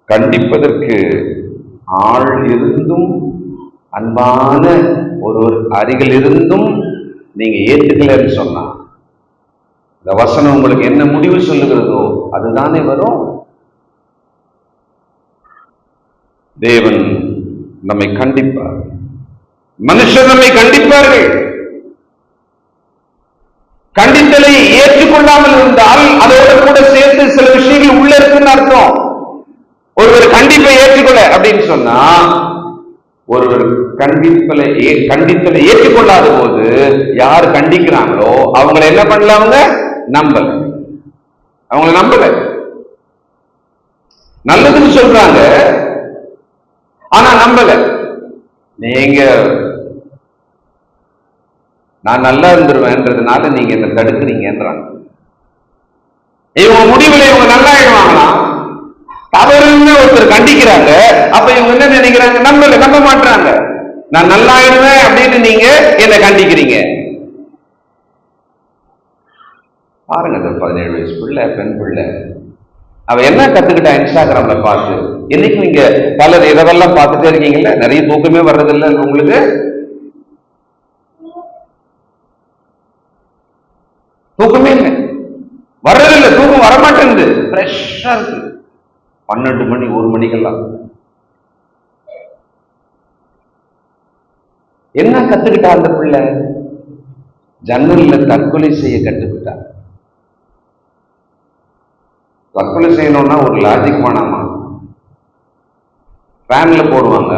கண்டிப்பதற்கு ஆள் இருந்தும், அன்பான ஒருவர் அருகில் இருந்தும் நீங்க ஏத்துக்கலன்னு சொன்னா, இந்த வசனம் உங்களுக்கு என்ன முடிவு சொல்லுகிறதோ அதுதானே வரும். தேவன் நம்மை கண்டிப்பார், மனுஷர் நம்மை கண்டிப்பார்கள். கண்டித்தலை ஏற்றுக்கொள்ளாமல் இருந்தால் அதோட கூட சேர்த்து சில விஷயங்கள் உள்ள இருக்குன்னு அர்த்தம். ஒருவர் கண்டிப்பை ஏற்றுக்கொள்ள அப்படின்னு சொன்னா, ஒருவர் கண்டித்தலை ஏற்றுக்கொள்ளாத போது யார் கண்டிக்கிறாங்களோ அவங்களை என்ன பண்ணல? அவங்க நம்பல, அவங்கள நம்பல. நல்லதுன்னு சொல்றாங்க, ஆனா நம்பல. நீங்க நான் நல்லா இருந்துருவேன்றதுனால நீங்க என்ன தடுக்கிறீங்கன்றாங்க. இவங்க முடிவில் இவங்க நல்லா ஆயிடுவாங்களாம். தவறுன்னு ஒருத்தர் கண்டிக்கிறாங்க, அப்ப இவங்க என்ன நினைக்கிறாங்க? நம்ப மாட்டாங்க. நான் நல்லா ஆயிடுவேன் அப்படின்னு நீங்க என்ன கண்டிக்கிறீங்க. பாருங்க, 17 வயசு பிள்ளை, பெண் பிள்ளை, அவ என்ன கத்துக்கிட்டா இன்ஸ்டாகிராம்ல பார்த்து? என்னைக்கும் நீங்க பலர் இரவெல்லாம் பார்த்துட்டே இருக்கீங்கல்ல, நிறைய தூக்கமே வர்றதில்லை உங்களுக்கு. தூக்கமே இல்லை, வர்றதில்லை, தூக்கம் வரமாட்டேங்குது, ஃப்ரெஷ்ஷா இருக்கு. 12 மணி 1 மணிக்கெல்லாம் என்ன கத்துக்கிட்டா அந்த பிள்ளை? ஜன்னல்ல தற்கொலை செய்ய கத்துக்கிட்டா. தற்கொலை செய்யணும்னா ஒரு லாஜிக் வேணாமா? ஃபேன்ல போடுவாங்க,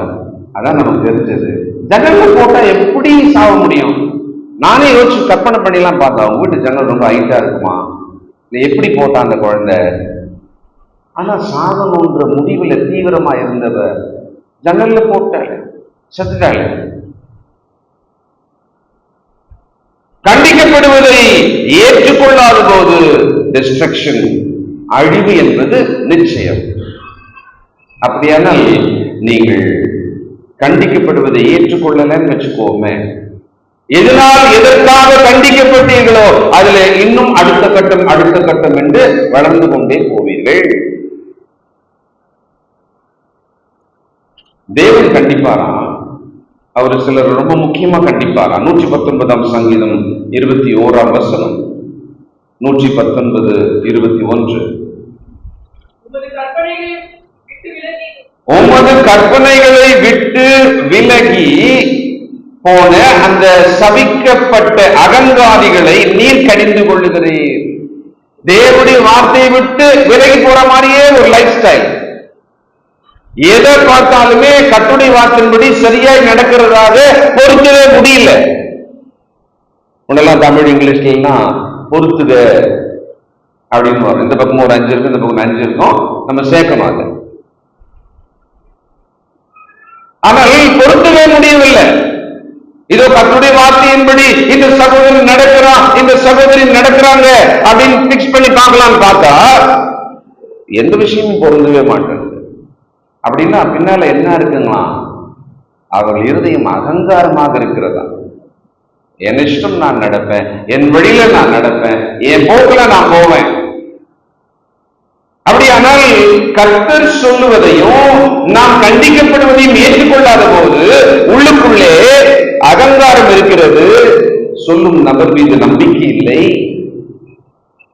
அதான் நமக்கு தெரிஞ்சது. ஜன்னல்ல போட்டா எப்படி சாக முடியும்? நானே யோசிச்சு கற்பனை பண்ணிலாம் பார்த்தேன். அவங்க வீட்டு ஜன்னல் ரொம்ப ஹைட்டா இருக்குமா, இல்லை எப்படி போட்டா அந்த குழந்தை? ஆனா சாகணுன்ற முடிவுல தீவிரமா இருந்தவ ஜன்னல்ல போட்டாள், செத்துட்டாள். கண்டிக்கப்படுவதை ஏற்றுக்கொள்ளாத போது டிஸ்ட்ரக்ஷன், அழிவு என்பது நிச்சயம். அப்படியானால் நீங்கள் கண்டிக்கப்படுவதை ஏற்றுக்கொள்ளலன்னு வச்சுக்கோமே, எதனால் எதற்காக கண்டிக்கப்பட்டீர்களோ அதுல இன்னும் அடுத்த கட்டம் என்று வளர்ந்து கொண்டே போவீர்கள். தேவன் கண்டிப்பாராம். அவர் சிலர் ரொம்ப முக்கியமா கண்டிப்பாராம். 119 சங்கீதம் 21 119:21. உமது கற்பனைகளை விட்டு விலகி போன அந்த சபிக்கப்பட்ட அகங்காரிகளை நீர் கடிந்து கொள்ளுகிறீர். தேவனுடைய வார்த்தையை விட்டு விலகி போற மாதிரியே ஒரு லைஃப் ஸ்டைல். எதை பார்த்தாலுமே கர்த்தருடைய வார்த்தையின்படி சரியாய் நடக்கிறதாக பொறுத்தவே முடியல. முன்னெல்லாம் தமிழ் இங்கிலீஷ்லாம் பொறுத்துக அப்படின்னு வரும். இந்த பக்கம் ஒரு 5 இருக்கு, இந்த பக்கம் 5 இருக்கும், நம்ம சேர்க்கணும் அதை. ஆனால் பொறுத்தவே முடியவில்லை. இதோ கர்த்தருடைய வார்த்தையின்படி இந்த சகோதரன் நடக்கிறான், இந்த சகோதரி நடக்கிறாங்க அப்படின்னு பிக்ஸ் பண்ணி பார்க்கலாம்னு பார்த்தா எந்த விஷயமும் பொருந்தவே மாட்டேன். அப்படின்னா பின்னால என்ன இருக்குங்களா? அவர்கள் இருதயம் அகங்காரமாக இருக்கிறதா. என் இஷ்டம் நான் நடப்பேன், என் வழியில நான் நடப்பேன், என் போக்குல நான் போவேன். அப்படியானால் கர்த்தர் சொல்லுவதையும் நாம் கண்டிக்கப்படுவதையும் ஏற்றுக்கொள்ளாத போது உள்ளுக்குள்ளே அகங்காரம் இருக்கிறது. சொல்லும் நபர் மீது நம்பிக்கை இல்லை.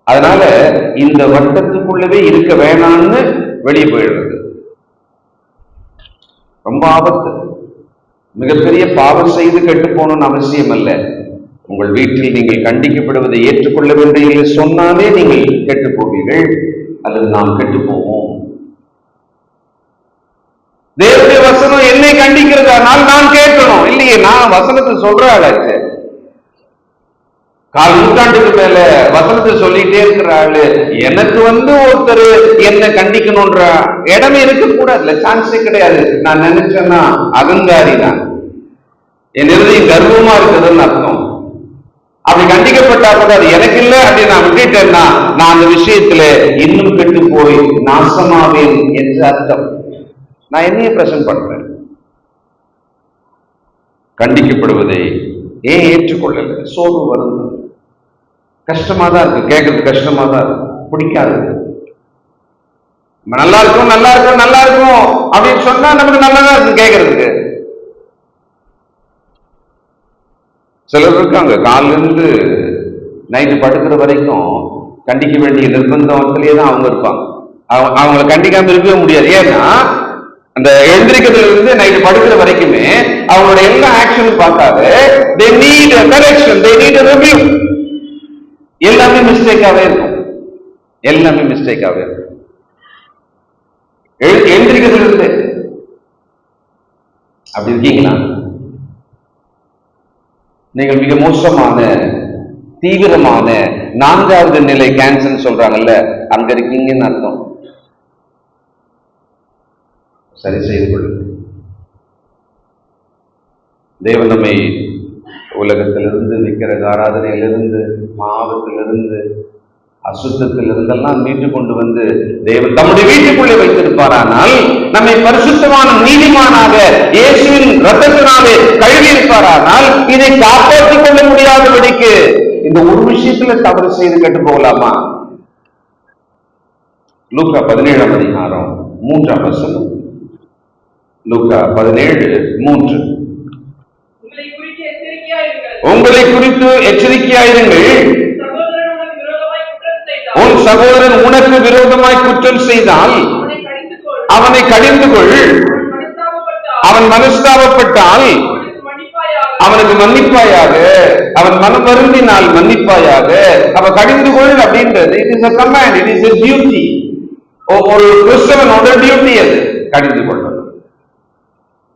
அதனால இந்த வட்டத்துக்குள்ளவே இருக்க வேணாம்னு வெளியே போயிடுறது. ரொம்ப ஆபத்து. மிகப்பெரிய பாவம் செய்து கெட்டு போகணும்னு அவசியம் அல்ல. உங்கள் வீட்டில் நீங்கள் கண்டிக்கப்படுவதை ஏற்றுக்கொள்ள வேண்டிய சொன்னாலே நீங்கள் கெட்டு போவீர்கள், அல்லது நாம் கெட்டு போவோம். தேவனுடைய வசனம் என்னை கண்டிக்கிறதானால் நான் கேட்கணும் இல்லையே? நான் வசனத்தை சொல்ற ஆளாச்சு. 4 நூற்றாண்டுக்கு மேல வசனத்தை சொல்லிட்டே இருக்கிற ஆளு எனக்கு ஒருத்தர் என்ன கண்டிக்கணும்ன்ற இடமே இருக்கக்கூடாதுல, சான்ஸே கிடையாது. நான் நினைச்சேன்னா அகங்காரி தான், என் இருதயம் கர்வமா இருக்குதுன்னு அர்த்தம். அப்படி கண்டிக்கப்பட்டா கூட அது எனக்கு இல்லை அப்படின்னு நான் விட்டுட்டேன்னா நான் அந்த விஷயத்துல இன்னும் கெட்டு போய் நாசமாவேன் என்று அர்த்தம். நான் என்னைய பிரசன்ட் பண்றேன். கண்டிக்கப்படுவதை ஏன் ஏற்றுக்கொள்ளல? சோர்வு வருது, கஷ்டமா தான் இருக்கு, கேட்கறது கஷ்டமா தான் இருக்கு, பிடிக்காது. நல்லா இருக்கும் நல்லா இருக்கும் நல்லா இருக்கும் அப்படின்னு சொன்னா நமக்கு நல்லதா இருக்கு கேட்கறதுக்கு. சிலர் இருக்காங்க காலில இருந்து நைட்டு படுக்கிற வரைக்கும் கண்டிக்க வேண்டிய நிர்பந்தத்திலேயே தான் அவங்க இருப்பாங்க. அவங்களை கண்டிக்காம இருக்கவே முடியாது. ஏன்னா அந்த எழுந்திரிக்கிறதுல இருந்து நைட்டு படுக்கிற வரைக்குமே அவங்களோட எல்லா ஆக்ஷனும் பார்த்தாது. they need a correction, they need a review. எல்லாமே மிஸ்டேக்காவே இருக்கும், எல்லாமே மிஸ்டேக்காவே இருக்கும். எழுந்திரிக்கிறதுல இருந்து அப்படி இருக்கீங்களா? நீங்கள் மிக மோசமான தீவிரமான 4வது நிலை கேன்சர் சொல்றாங்கல்ல, அங்க இருக்கீங்கன்னு அர்த்தம். சரி செய்து கொள்ளுங்கள். தேவன் நம்மை உலகத்திலிருந்து, விக்கிரக ஆராதனையிலிருந்து, பாவத்திலிருந்து, அசுத்தத்திலிருந்தெல்லாம் மீட்டு கொண்டு வந்து தேவன் தம்முடைய வீட்டுக்குள்ளே வைத்திருப்பாரானால், நம்மை பரிசுத்தமான நீதிமானாக இயேசுவின் இரத்தத்தினாலே கழுவி இருப்பாரானால், இதை காப்பாற்றிக் கொள்ள முடியாதபடிக்கு இந்த ஒரு விஷயத்துல தவறு செய்து கெட்டு போகலாமா? லூக்கா 17:3. லூக்கா 17:3. உங்களை குறித்து எச்சரிக்கையாயிருங்கள். உன் சகோதரன் உனக்கு விரோதமாய் குற்றம் செய்தால் அவனை கடிந்து கொள். அவன் மனஸ்தாபப்பட்டால் அவனுக்கு மன்னிப்பாயாக. அவன் மனம் வருந்தினால் மன்னிப்பாயாக. அவ கடிந்து கொள் அப்படின்றது it is a command, it is a duty. ஒரு கிறிஸ்தவனோட டியூட்டி அது கடிந்து கொள்வது.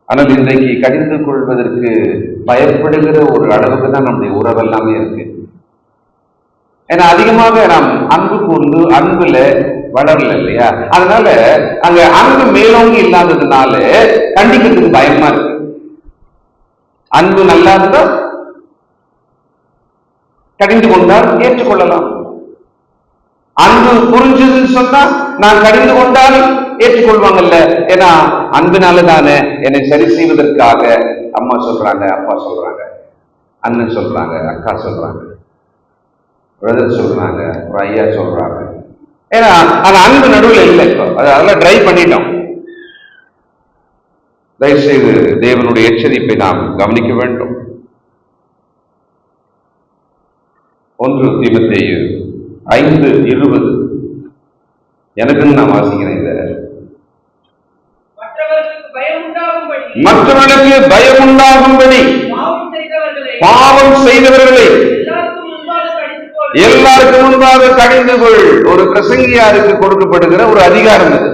ஆனால் இன்றைக்கு கடிந்து கொள்வதற்கு பயப்படுகிற ஒரு அளவுக்கு தான் நம்முடைய உறவு எல்லாமே இருக்கு. ஏன்னா அதிகமாக நாம் அன்பு கூர்ந்து அன்புல வளரல இல்லையா? அதனால அங்க அன்பு மேலோங்கி இல்லாததுனால கண்டிக்கிறதுக்கு பயமா இருக்கு. அன்பு நல்லா இருந்தா கடிந்து கொண்டால் ஏற்றுக்கொள்ளலாம். அன்பு புரிஞ்சதுன்னு சொன்னா நான் கடிந்து கொண்டால் ஏற்றுக்கொள்வாங்கல்ல. ஏன்னா அன்பினால தானே என்னை சரி செய்வதற்காக அம்மா சொல்றாங்க, அப்பா சொல்றாங்க, அண்ணன் சொல்றாங்க, அக்கா சொல்றாங்க, பிரதர் சொல்றாங்க, ஒரு ஐயா சொல்றாங்க. ஏன்னா அந்த அன்பு நடுவில் இல்லை. இப்போ அதெல்லாம் ட்ரை பண்ணிட்டோம். தயவுசெய்து தேவனுடைய எச்சரிப்பை நாம் கவனிக்க வேண்டும். 1 தீமோத்தேயு 5:20 எனக்குன்னு நான் வாசிக்கிறேன். இத மற்றவர்களுக்கு பயம் உண்டாகும்படி பாவம் செய்தவர்களை எல்லாருக்கும் முன்பாக கடிந்து கொள். ஒரு பிரசங்கியாருக்கு கொடுக்கப்படுகிற ஒரு அதிகாரம் இது.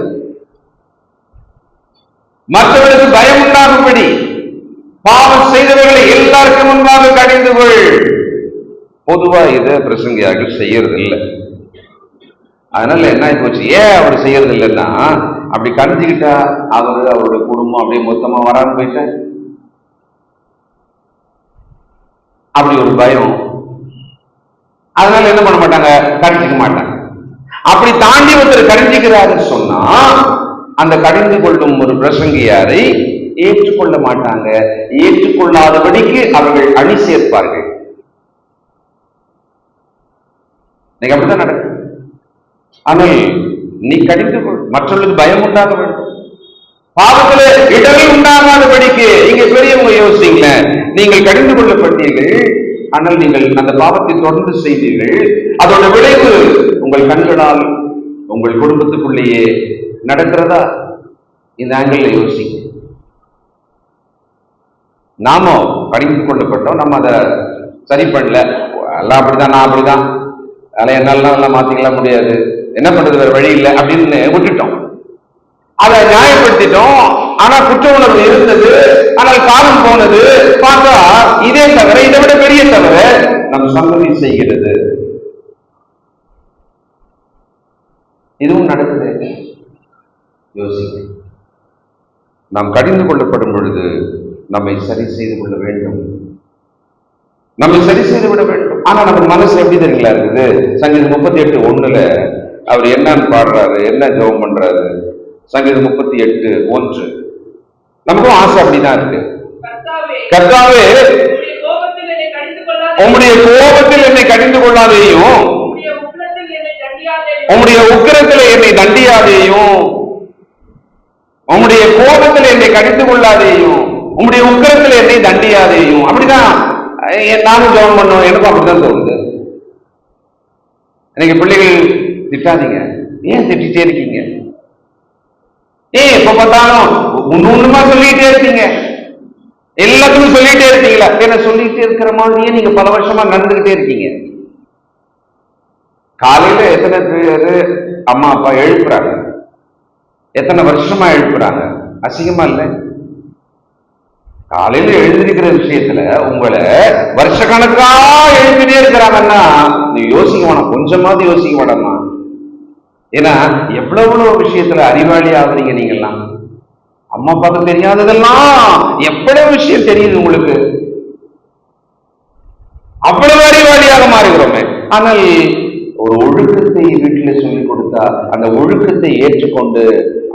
மற்றவர்களுக்கு பயம் உண்டாகும்படி பாவம் செய்தவர்களை எல்லாருக்கும் முன்பாக கடிந்து கொள். பொதுவா இதை பிரசங்கியார்கள் செய்யறது இல்லை. அதனால என்ன போச்சு, ஏன் அவர் செய்யறது இல்லைன்னா, அப்படி கடிஞ்சுக்கிட்டா அவருடைய குடும்பம் அப்படியே மொத்தமா வரான்னு போயிட்ட அப்படி ஒரு பயம். அதனால என்ன பண்ண மாட்டாங்க, கடிஞ்சிக்க மாட்டாங்க. அப்படி தாண்டி ஒருத்தர் கடிஞ்சிக்கிறாருன்னு சொன்னா அந்த கடிந்து கொள்ளும் ஒரு பிரசங்கியாரை ஏற்றுக்கொள்ள மாட்டாங்க. ஏற்றுக்கொள்ளாதபடிக்கு அவர்கள் அணி சேர்ப்பார்கள். நீங்க அப்படிதான் நடக்கும். ஆனால் நீ கடிந்து கொள், மற்றவர்களுக்கு பயம் உண்டாக வேண்டும், பாவத்துல இடமே உண்டாகாதபடிக்கு. இங்க பெரியவங்க யோசிங்க, நீங்கள் கடிந்து கொள்ளப்பட்டீர்கள், ஆனால் நீங்கள் அந்த பாவத்தை தொடர்ந்து செய்தீர்கள். அதோட விளைவு உங்கள் கண்களால் உங்கள் குடும்பத்துக்குள்ளேயே நடக்கிறதா? இந்த ஆங்கிள் யோசிங்க. நாம கடிந்து கொள்ளப்பட்டோம், நம்ம அதை சரி பண்ணல, எல்லாம் அப்படிதான், நான் அப்படிதான், அதனால என்னால மாத்திக்கலாம் முடியாது, என்ன பண்றது, வேற வழி இல்லை அப்படின்னு விட்டுட்டோம். அதை நியாயப்படுத்திட்டோம். ஆனா குற்ற உணர்வு இருந்தது. ஆனால் காலம் போனது, பார்த்தா இதே தவிர, இதை விட பெரிய தவிர நம் சந்ததி செய்கிறது. இதுவும் நடக்குது. யோசிக்க. நாம் கடிந்து கொள்ளப்படும் பொழுது நம்மை சரி செய்து கொள்ள வேண்டும், நம்மை சரி செய்து விட வேண்டும். ஆனா நம்ம மனசு எப்படி தெரியுங்களா இருக்குது? சங்கீதம் 38:1 அவர் என்னன்னு பாடுறாரு, என்ன ஜெபம் பண்றாரு? சங்கீதம் 38:1. நமக்கும் ஆசை அப்படிதான் இருக்கு. கர்த்தாவே, உம்முடைய கோபத்தில் என்னை கடிந்து கொள்ளாதேயும், உம்முடைய உக்கிரத்தில் என்னை தண்டியாதேயும், உம்முடைய கோபத்தில் என்னை கடிந்து கொள்ளாதேயும், உம்முடைய உக்கிரத்தில் என்னை தண்டியாதேயும். அப்படிதான் நானும் ஜெபம் பண்ணுவோம். எனக்கும் அப்படிதான் தோணுது. எனக்கு பிள்ளைகள் திட்டாதீங்க, ஏன் திட்டிட்டே இருக்கீங்க? எப்ப பார்த்தாலும் ஒண்ணுமா சொல்லிட்டே இருக்கீங்க, எல்லாத்துக்கும் சொல்லிட்டே இருக்கீங்களா? என்ன சொல்லிட்டே இருக்கிற மாதிரியே நீங்க பல வருஷமா நடந்துகிட்டே இருக்கீங்க. காலையில எத்தனை பேரு அம்மா அப்பா எழுப்புறாங்க? எத்தனை வருஷமா எழுப்புறாங்க? அசிங்கமா இல்லை? காலையில எழுந்திருக்கிற விஷயத்துல உங்களை வருஷ கணக்கா எழுப்பிட்டே இருக்கிறாங்கன்னா நீ யோசிக்க வேணாம், கொஞ்சமாவது யோசிக்க வேண்டாமா? ஏன்னா எவ்வளவு விஷயத்துல அறிவாளி ஆகுறீங்க நீங்கெல்லாம். அம்மா அப்பாவுக்கு தெரியாததெல்லாம் எவ்வளவு விஷயம் தெரியுது உங்களுக்கு. அவ்வளவு அறிவாளியாக மாறுகிறோமே. ஆனால் ஒரு ஒழுக்கத்தை வீட்டில சொல்லிக் கொடுத்தா அந்த ஒழுக்கத்தை ஏற்றுக்கொண்டு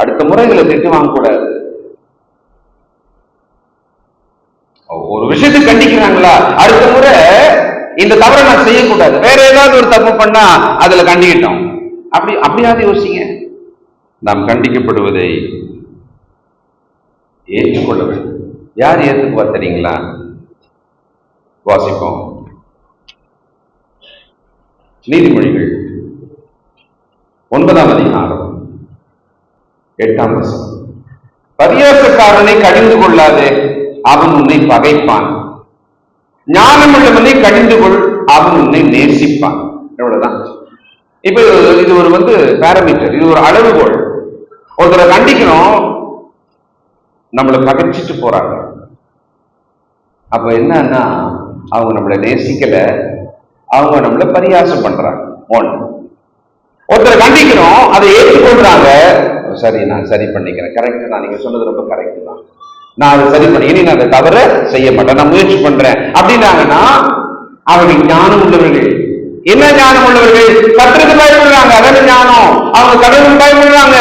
அடுத்த முறைகளை திட்டு வாங்கக்கூடாது. ஒரு விஷயத்தை கண்டிக்கிறாங்களா, அடுத்த முறை இந்த தவறை நான் செய்யக்கூடாது, வேற ஏதாவது ஒரு தப்பு பண்ணா அதுல கண்டிக்கிட்டோம், அப்படியாவது யோசிங்க. நாம் கண்டிக்கப்படுவதை ஏற்றுக்கொள்ள வேண்டும். யார் ஏற்றுக்குவா தெரியுங்களா? வாசிப்போம். நீதிமொழிகள் 9ஆம் அதிகாரம் 8ஆம் வசனம். பரியாசக்காரனை கடிந்து கொள்ளாதே, அவன் உன்னை பகைப்பான். ஞானம் உள்ளவனை கடிந்து கொள், அவன் உன்னை நேசிப்பான். எவ்வளவுதான். இப்ப இது ஒரு பாராமீட்டர், இது ஒரு அளவுகோல். ஒருத்தரை கண்டிக்கணும், நம்மளை பகைச்சிட்டு போறாங்க, அப்ப என்னன்னா அவங்க நம்மளை நேசிக்கல, அவங்க நம்மளை பரியாசம் பண்றாங்க. ஒருத்தரை கண்டிக்கிறோம், அதை ஏற்றுக்கொள்றாங்க, சரி நான் சரி பண்ணிக்கிறேன், கரெக்ட் தான், நீங்க சொன்னது ரொம்ப கரெக்ட் தான், நான் அதை சரி பண்ணி இனி நான் அதை தவிர செய்ய மாட்டேன், நான் முயற்சி பண்றேன் அப்படின்னாங்கன்னா அவர்கள் ஞானம் உள்ளவர்கள். என்ன ஞானம் உள்ளவர்கள்? கர்த்தருக்கு பயப்படுறாங்க, அதான ஞானம். அவங்க கடவுளுக்கு பயப்படுறாங்க.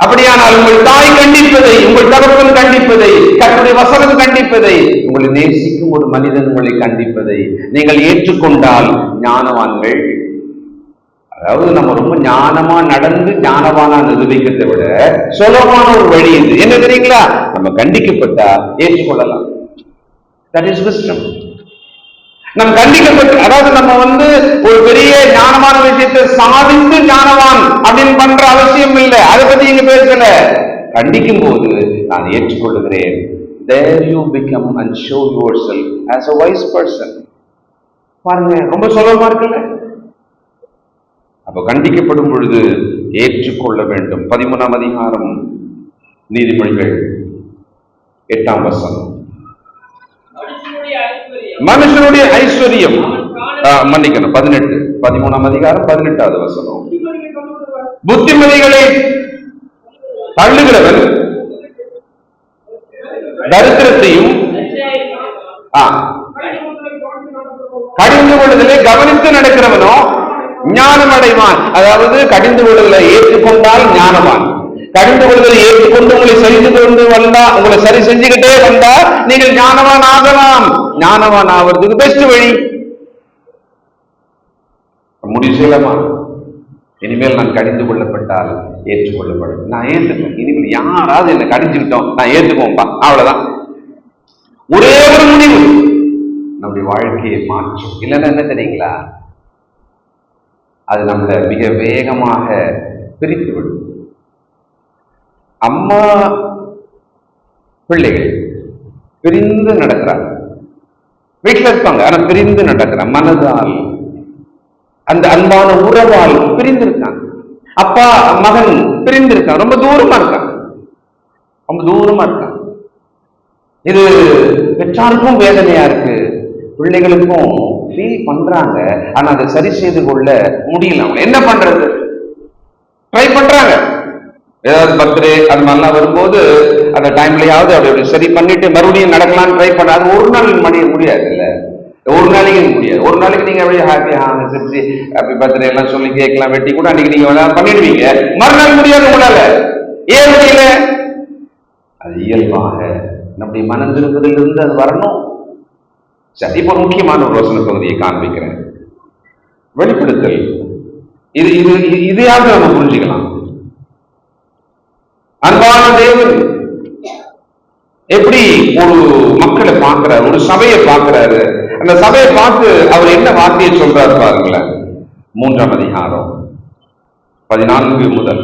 அப்படியானால் உங்கள் தாய் கண்டிப்பதை, உங்கள் தகப்பன் கண்டிப்பதை, கர்த்தருடைய வசனம் கண்டிப்பதை, உங்களை நேசிக்கும் ஒரு மனிதன் உங்களை கண்டிப்பதை நீங்கள் ஏற்றுக்கொண்டால் ஞானவான்கள். அதாவது நம்ம ரொம்ப ஞானமா நடந்து ஞானவானா நிரூபிக்கிறதை விட சுலபமான ஒரு வழி இது. என்ன தெரியுங்களா? நம்ம கண்டிக்கப்பட்டா ஏற்றுக்கொள்ளலாம். That is wisdom. நம்ம கண்டிக்கப்பட்டு, அதாவது நம்ம ஒரு பெரிய ஞானமான விஷயத்தை சாதித்து ஞானவான் அப்படின்னு பண்ற அவசியம் இல்லை. அதை பத்தி இங்க பேசல. கண்டிக்கும் போது நான் ஏற்றுக்கொள்ளுகிறேன். There you become and show yourself as a wise person. பாருங்க, ரொம்ப சுலபமா இருக்குல்ல? அப்ப கண்டிக்கப்படும் பொழுது ஏற்றுக்கொள்ள வேண்டும். 13ஆம் அதிகாரம் நீதிமொழிகள் 8ஆம் வசனம். மனுஷனுடைய ஐஸ்வர்யம், மன்னிக்கணும், 18, 13ஆம் அதிகாரம் 18வது வசனம். புத்திமதிகளை தள்ளுகிறவன் தரித்திரத்தையும் கடிந்து கொள்ளுதலை கவனித்து நடக்கிறவனோ ஞானம் அடைவான். அதாவது கடிந்து கொள்ளுதலை ஏற்றுக்கொண்டால் ஞானவான். கடிந்து கொள்வதை ஏற்றுக்கொண்டு உங்களை செய்து கொண்டு வந்தா, உங்களை சரி செஞ்சுக்கிட்டே வந்தா நீங்கள் ஞானவான் ஆகலாம். ஞானவான் ஆவதுக்கு பெஸ்ட் வழி. முடிவு செய்யலாமா? இனிமேல் நான் கடிந்து கொள்ளப்பட்டால் ஏற்றுக்கொள்ளப்படும். நான் ஏற்றுக்கேன். இனிமேல் யாராவது என்ன கடிஞ்சுக்கிட்டோம், நான் ஏற்றுக்கோம்பா, அவ்வளவுதான். ஒரே ஒரு முடிவு நம்முடைய வாழ்க்கையை மாற்றும். இல்லைன்னா என்ன தெரியுங்களா? அது நம்மளை மிக வேகமாக பிரித்து விடும். அம்மா பிள்ளைகள் பிரிந்து நடக்கிறாங்க, வீட்டில் இருப்பாங்க, ஆனா பிரிந்து நடக்கிறாங்க. மனதால், அந்த அன்பான உறவால் பிரிந்து இருக்காங்க. அப்பா மகன் பிரிந்து இருக்காங்க, ரொம்ப தூரமா இருக்காங்க, ரொம்ப தூரமா இருக்காங்க. இது பெற்றாருக்கும் வேதனையா இருக்கு, பிள்ளைகளுக்கும் ஃபீல் பண்றாங்க. ஆனா அதை சரி செய்து கொள்ள முடியல. அவங்க என்ன பண்றது? ட்ரை பண்றாங்க. ஏதாவது பர்த்டே அது மாதிரிலாம் வரும்போது அந்த டைம்லயாவது அப்படி சரி பண்ணிட்டு மறுபடியும் நடக்கலாம்னு ட்ரை பண்ண. அது ஒரு நாள் முடியாது இல்ல, ஒரு நாளைக்கு முடியாது. ஒரு நாளைக்கு நீங்க அப்படியே ஹாப்பி பர்த்டே எல்லாம் சொல்லி கேட்கலாம், வெட்டி கூட அன்னைக்கு நீங்க பண்ணிடுவீங்க. மறுநாள் முடியாது உங்களால. ஏன் முடியல? அது இயல்பாக நம்முடைய மனம் திருப்பதிலிருந்து அது வரணும். சரி, இப்போ முக்கியமான ஒரு யோசனை பகுதியை காண்பிக்கிறேன். வெளிப்படுத்தல். இது இது இதையாவது நம்ம புரிஞ்சுக்கலாம். அன்பான தேவன் எப்படி ஒரு மக்களை பார்க்கிறாரு, ஒரு சபையை பார்க்கிறாரு. அந்த சபையை பார்த்து அவர் என்ன வார்த்தையை சொல்றாரு பாருங்களேன். 3ஆம் அதிகாரம் 14 முதல்.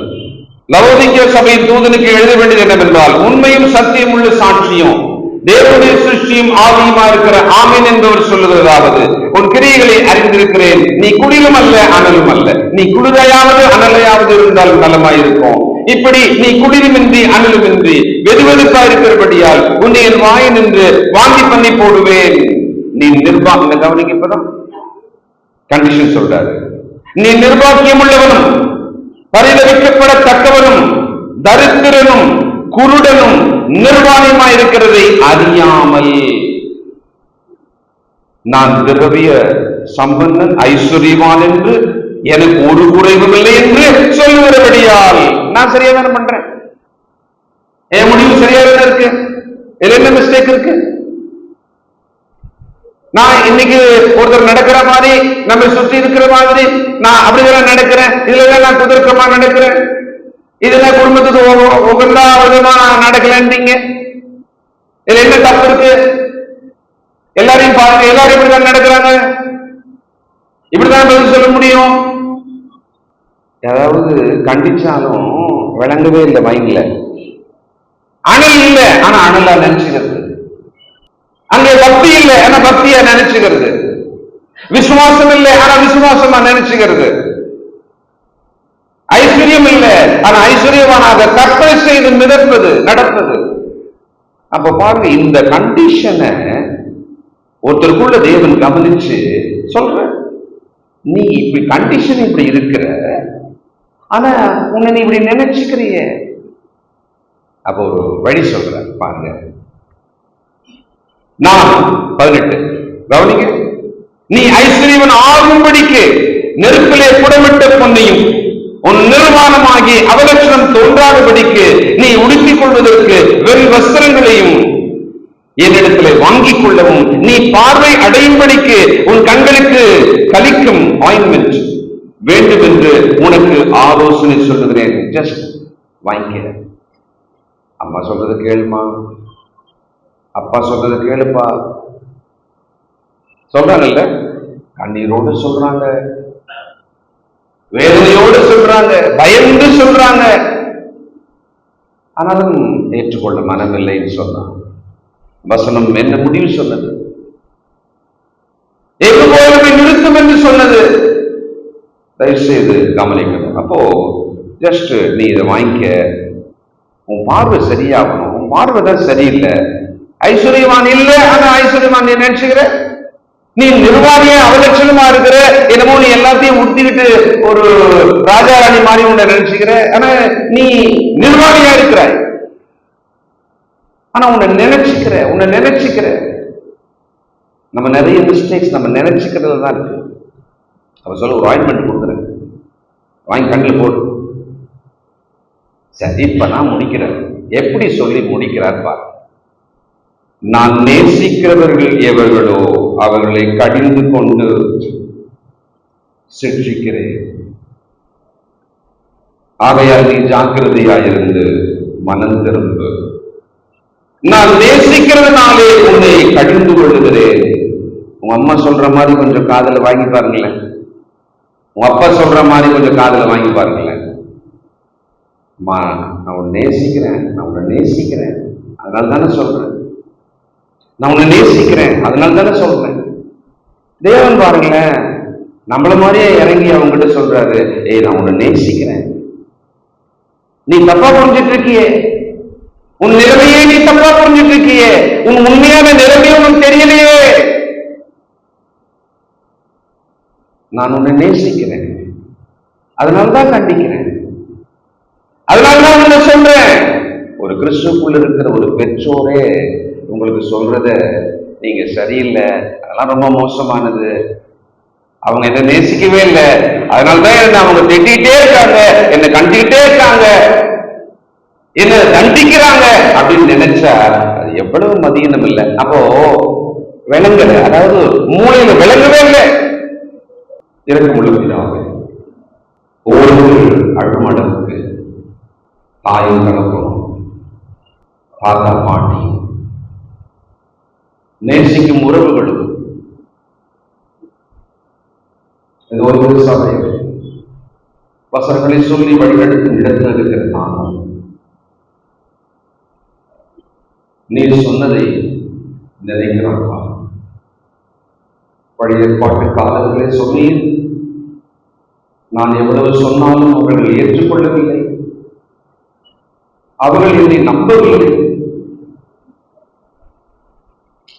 லவோதிக்கேய சபையின் தூதனுக்கு எழுத வேண்டியது என்னவென்றால், உண்மையும் சத்தியம் உள்ள சாட்சியும் தேவனுடைய சிருஷ்டியும் ஆவியுமா இருக்கிற ஆமீன் என்பவர் சொல்லுகிறதாவது, உன் கிரியைகளை அறிந்திருக்கிறேன். நீ குளிரும் அல்ல அனலும் அல்ல. நீ குளிரையாவது அனலையாவது இருந்தால் நலமாயிருக்கும். இப்படி நீ குளிருமின்றி அனலுமின்றி வெதுவெதுப்பா இருக்கிறபடியால் உன்னை என் வாயை நின்று வாங்கி பண்ணி போடுவேன். நீ நிர்வாகம் கவனிக்க, இப்பதான் கண்டிஷன் சொல்றாரு. நீ நிர்வாகியம் உள்ளவனும் பரிதவிக்கப்படத்தக்கவனும் தரித்திரனும் குருடனும் நிர்வாணமாய் இருக்கிறதை அறியாமல், நான் திரவிய சம்பந்தன் ஐஸ்வர்யவான் என்று எனக்கு ஒரு குறைவும் இல்லை என்று சொல்லுகிறபடியால் நான் சரியா தானே பண்றேன். என் முடிவு சரியா தானே இருக்கு. இதுல என்ன மிஸ்டேக் இருக்கு? நான் இன்னைக்கு ஒருத்தர் நடக்கிற மாதிரி, நம்ம சுற்றி இருக்கிற மாதிரி நான் அப்படிதான் நடக்கிறேன். இதுல நான் குதர்க்கமா நடக்கிறேன். இதுல குடும்பத்துக்கு உகந்தா விதமா நடக்கலன்றீங்க. இதுல என்ன தப்பு இருக்கு? எல்லாரையும் பாருங்க, எல்லாரும் இப்படிதான் நடக்கிறாங்க. இப்படிதான் பதில் சொல்ல முடியும். ஏதாவது கண்டிச்சாலும் விளங்கவே இல்லை மைண்ட்ல. அனல் இல்லை, ஆனா அனலா நினைச்சுக்கிறது. அங்கே பக்தி இல்லை, ஆனா பக்தியா நினைச்சுக்கிறது. விசுவாசம் இல்லை, ஆனா விசுவாசமா நினைச்சுக்கிறது. ஐஸ்வர்யம் இல்லை, ஆனா ஐஸ்வர்யவானாக கற்பனை செய்து மிதப்பது நடப்பது. அப்ப பாருங்க, இந்த கண்டிஷனை ஒருத்தருக்குள்ள தேவன் கவனிச்சு சொல்ற, நீ இப்படி கண்டிஷன் இப்படி இருக்கிற, ஆனா உன்னை நீ இப்படி நினைச்சுக்கிறிய. அப்போ ஒரு வழி சொல்ற பாருங்க. நான் 18 கவனிங்க. நீ ஐஸ்வர்யவன் ஆகும்படிக்கு நெருப்பிலே புடமிட்ட பொன்னையும் உன் நிர்வாணமாகி அவலட்சணம் தோன்றாதபடிக்கு நீ உடுத்திக் கொள்வதற்கு வெறும் வஸ்திரங்களையும் என்னிடத்திலே வாங்கிக் கொள்ளவும் நீ பார்வை அடையும்படிக்கு உன் கண்களுக்கு கலிக்கும் ஆயின்மெண்ட் வேண்டும் என்று உனக்கு ஆலோசனை சொல்லுகிறேன். ஜஸ்ட் வாங்கிக்க. அம்மா சொல்றது கேளுமா, அப்பா சொல்றது கேளுப்பா சொல்றாங்கல்ல. கண்ணீரோடு சொல்றாங்க, வேதனையோடு சொல்றாங்க, பயந்து சொல்றாங்க. ஆனாலும் ஏற்றுக்கொள்ள மனமில்லைன்னு சொன்னாங்க. வசனம் என்ன முடிவு சொன்னது? எவ்வளவு நிறுத்தும் என்று சொன்னது. தயவுசெய்து கவனிக்கணும். அப்போ ஜஸ்ட் நீ இதை வாங்கிக்க, உன் பார்வை சரியாகணும். உன் பார்வை தான் சரியில்லை. ஐஸ்வர்யவான் இல்லை, ஆனா ஐஸ்வர்யவான் நீ நினைச்சுக்கிற, நீ நிர்வாகிய அவலட்சணமா இருக்கிற, என்னமோ நீ எல்லாத்தையும் உடுத்திக்கிட்டு ஒரு ராஜாராணி மாதிரி உன்னை நினைச்சுக்கிற, ஆனா நீ நிர்வாகியா இருக்கிறாய். ஆனா உன்னை நினைச்சுக்கிற நம்ம நிறைய மிஸ்டேக்ஸ் நம்ம நினைச்சுக்கிறதுல தான் இருக்கு. அவ சொல்ல ஒரு ஆயின்மெண்ட் கொடுக்குறேன், வாங்கி கண்ணில் போடு. சரி, இப்ப நான் முடிக்கிறேன். எப்படி சொல்லி முடிக்கிறார் பார். நான் நேசிக்கிறவர்கள் எவர்களோ அவர்களை கடிந்து கொண்டு சிக்ஷிக்கிறேன். ஆகையால் நீ ஜாக்கிரதையாயிருந்து மனம் திரும்பு. நான் நேசிக்கிறதுனாலே உன்னை கடிந்து கொள்ளுகிறேன். உங்க அம்மா சொல்ற மாதிரி கொஞ்சம் காதல வாங்கி பாருங்களேன். உங்க அப்பா சொல்ற மாதிரி கொஞ்சம் காதல வாங்கி பாருங்களேன். அம்மா, நான் உன்னை நேசிக்கிறேன், அதனால தானே சொல்றேன். நான் உன்னை நேசிக்கிறேன், அதனால தானே சொல்றேன். தேவன் பாருங்களேன், நம்மள மாதிரியே இறங்கி அவங்ககிட்ட சொல்றாரு, ஏய் நான் உன்னை நேசிக்கிறேன். நீ தப்பா புரிஞ்சிட்டு இருக்கியே, உன் நிலைமையே நீ தப்பா புரிஞ்சிட்டு இருக்கியே, உன் உண்மையான நிலைமையே உனக்கு தெரியலையே. நான் உன்னை நேசிக்கிறேன், அதனால்தான் கண்டிக்கிறேன், அதனால்தான் உன்னை சொல்றேன். ஒரு கிறிஸ்துக்குள்ள இருக்கிற ஒரு பெற்றோரே உங்களுக்கு சொல்றத நீங்க சரியில்லை, அதெல்லாம் ரொம்ப மோசமானது, அவங்க என்ன நேசிக்கவே இல்லை, அதனால்தான் என்ன அவங்க திட்டிகிட்டே இருக்காங்க, என்ன கண்டிக்கிட்டே இருக்காங்க, என்ன தண்டிக்கிறாங்க அப்படின்னு நினைச்சா அது எவ்வளவு மதியனம் இல்லை. அப்போ விளங்கல, அதாவது மூளையில விளங்கவே இல்லை. இறக்க முடியாத ஒவ்வொரு அழுமடவுக்கு தாயும் கலப்பணும், தாத்தா பாட்டி, நேசிக்கும் உறவுகளும், இது ஒரு சபை வசனங்களை சொல்லி வழிநடத்தும் இடத்தில் இருக்கிற நானும் நீ சொன்னதை நினைக்கிறான்பா. பழைய ஏற்பாட்டு காலங்களே சொன்னேன், நான் எவ்வளவு சொன்னாலும் அவர்கள் ஏற்றுக்கொள்ளவில்லை, அவர்கள் என்னை நம்பவில்லை,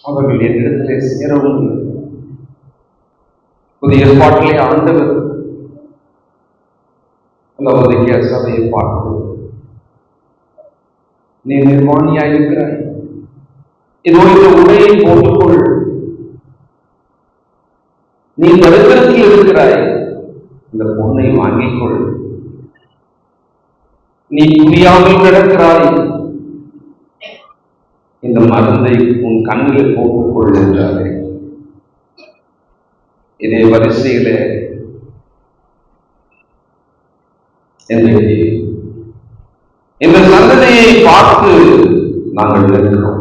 அவர்கள் என்னிடத்திலே சேரவும் இல்லை. புதிய ஏற்பாட்டிலே ஆண்டவர் லவோதிக்கேயா சபையை பார்த்து, நீ நிர்வாணியாயிருக்கிறாய், இதோ இந்த உடையை போட்டுக்கொள், நீ தரித்திரத்தில் இருக்கிறாய், இந்த பொண்ணை வாங்கிக்கொள், நீ புரியாமல் கிடக்கிறாய், இந்த மருந்தை உன் கண்ணில் போட்டுக்கொள் என்றாரே. இதே வரிசையிலே இந்த சந்ததியை பார்த்து நாங்கள் இருக்கிறோம்.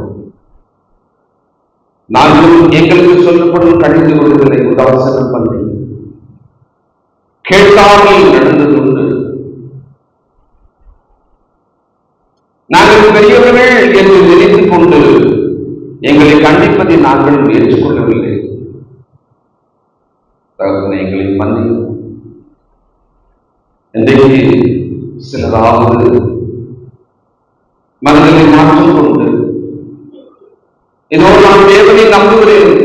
நாங்களும் எங்களுக்கு சொல்லப்படும் கடிந்து கொள்வதை உதாசனம் பண்ணி கேட்காமல் நடந்ததுண்டு. நாங்கள் பெரியவர்கள் என்று நினைத்துக் கொண்டு எங்களை கண்டிப்பதை நாங்களும் ஏற்றுக்கொள்ளவில்லை. தகவலை எங்களை மன்னியும். இன்றைக்கு சிலராவது மனதை மாற்றிக் கொண்டு, இதோ நான் தேவனை நம்புகிறேன்,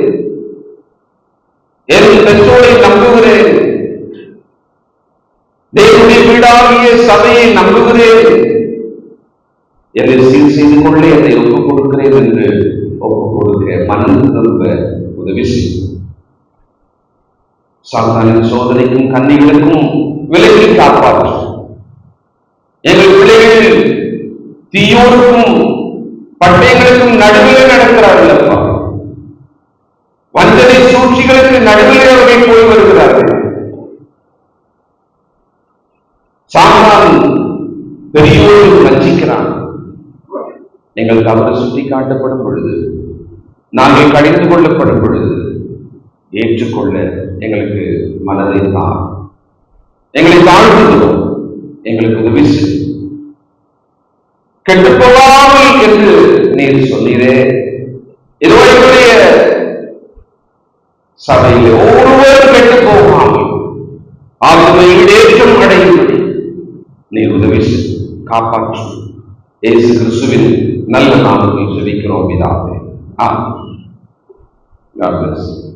என் பெற்றோரை நம்புகிறேன், தேவனுடைய வீடாகிய சபையை நம்புகிறேன், என்னை சீர் செய்து கொள்ளே என்னை ஒப்புக் கொடுக்கிறேன் என்று ஒப்புக் கொடுக்க மனம் திரும்ப உதவி செய்யும். சாத்தானின் சோதனைக்கும் கண்ணிகளுக்கும் விலகி காப்பாற்றும். எங்கள் பிள்ளைகள் தீயோருக்கும் பட்டயங்களுக்கும் நடுவில் நடக்கிறார்கள் அப்பா. வஞ்சனை சூழ்ச்சிகளுக்கு நடுவில் அவர்கள் போய் வருகிறார்கள். சாத்தான் பெரியோரு வஞ்சிக்கிறான். எங்கள் தவறு சுட்டி காட்டப்படும் பொழுது, நாங்கள் கடிந்து கொள்ளப்படும் பொழுது ஏற்றுக்கொள்ள எங்களுக்கு மனதை தான், எங்களை தாழ்த்துகிறோம், எங்களுக்கு உதவி செய்யும். கெட்டு போகாமல் என்று நீர் சொன்னீரே, இதோ என்னுடைய சபையிலே ஒருவர் கெட்டு போகாமல் ஆத்ம ஈடேற்றம் அடையும்படி நீர் உதவி செய்து காப்பாற்றும். இயேசு கிறிஸ்துவின் நல்ல நாமத்தில் ஜெபிக்கிறோம் பிதாவே. ஆமென். God bless you.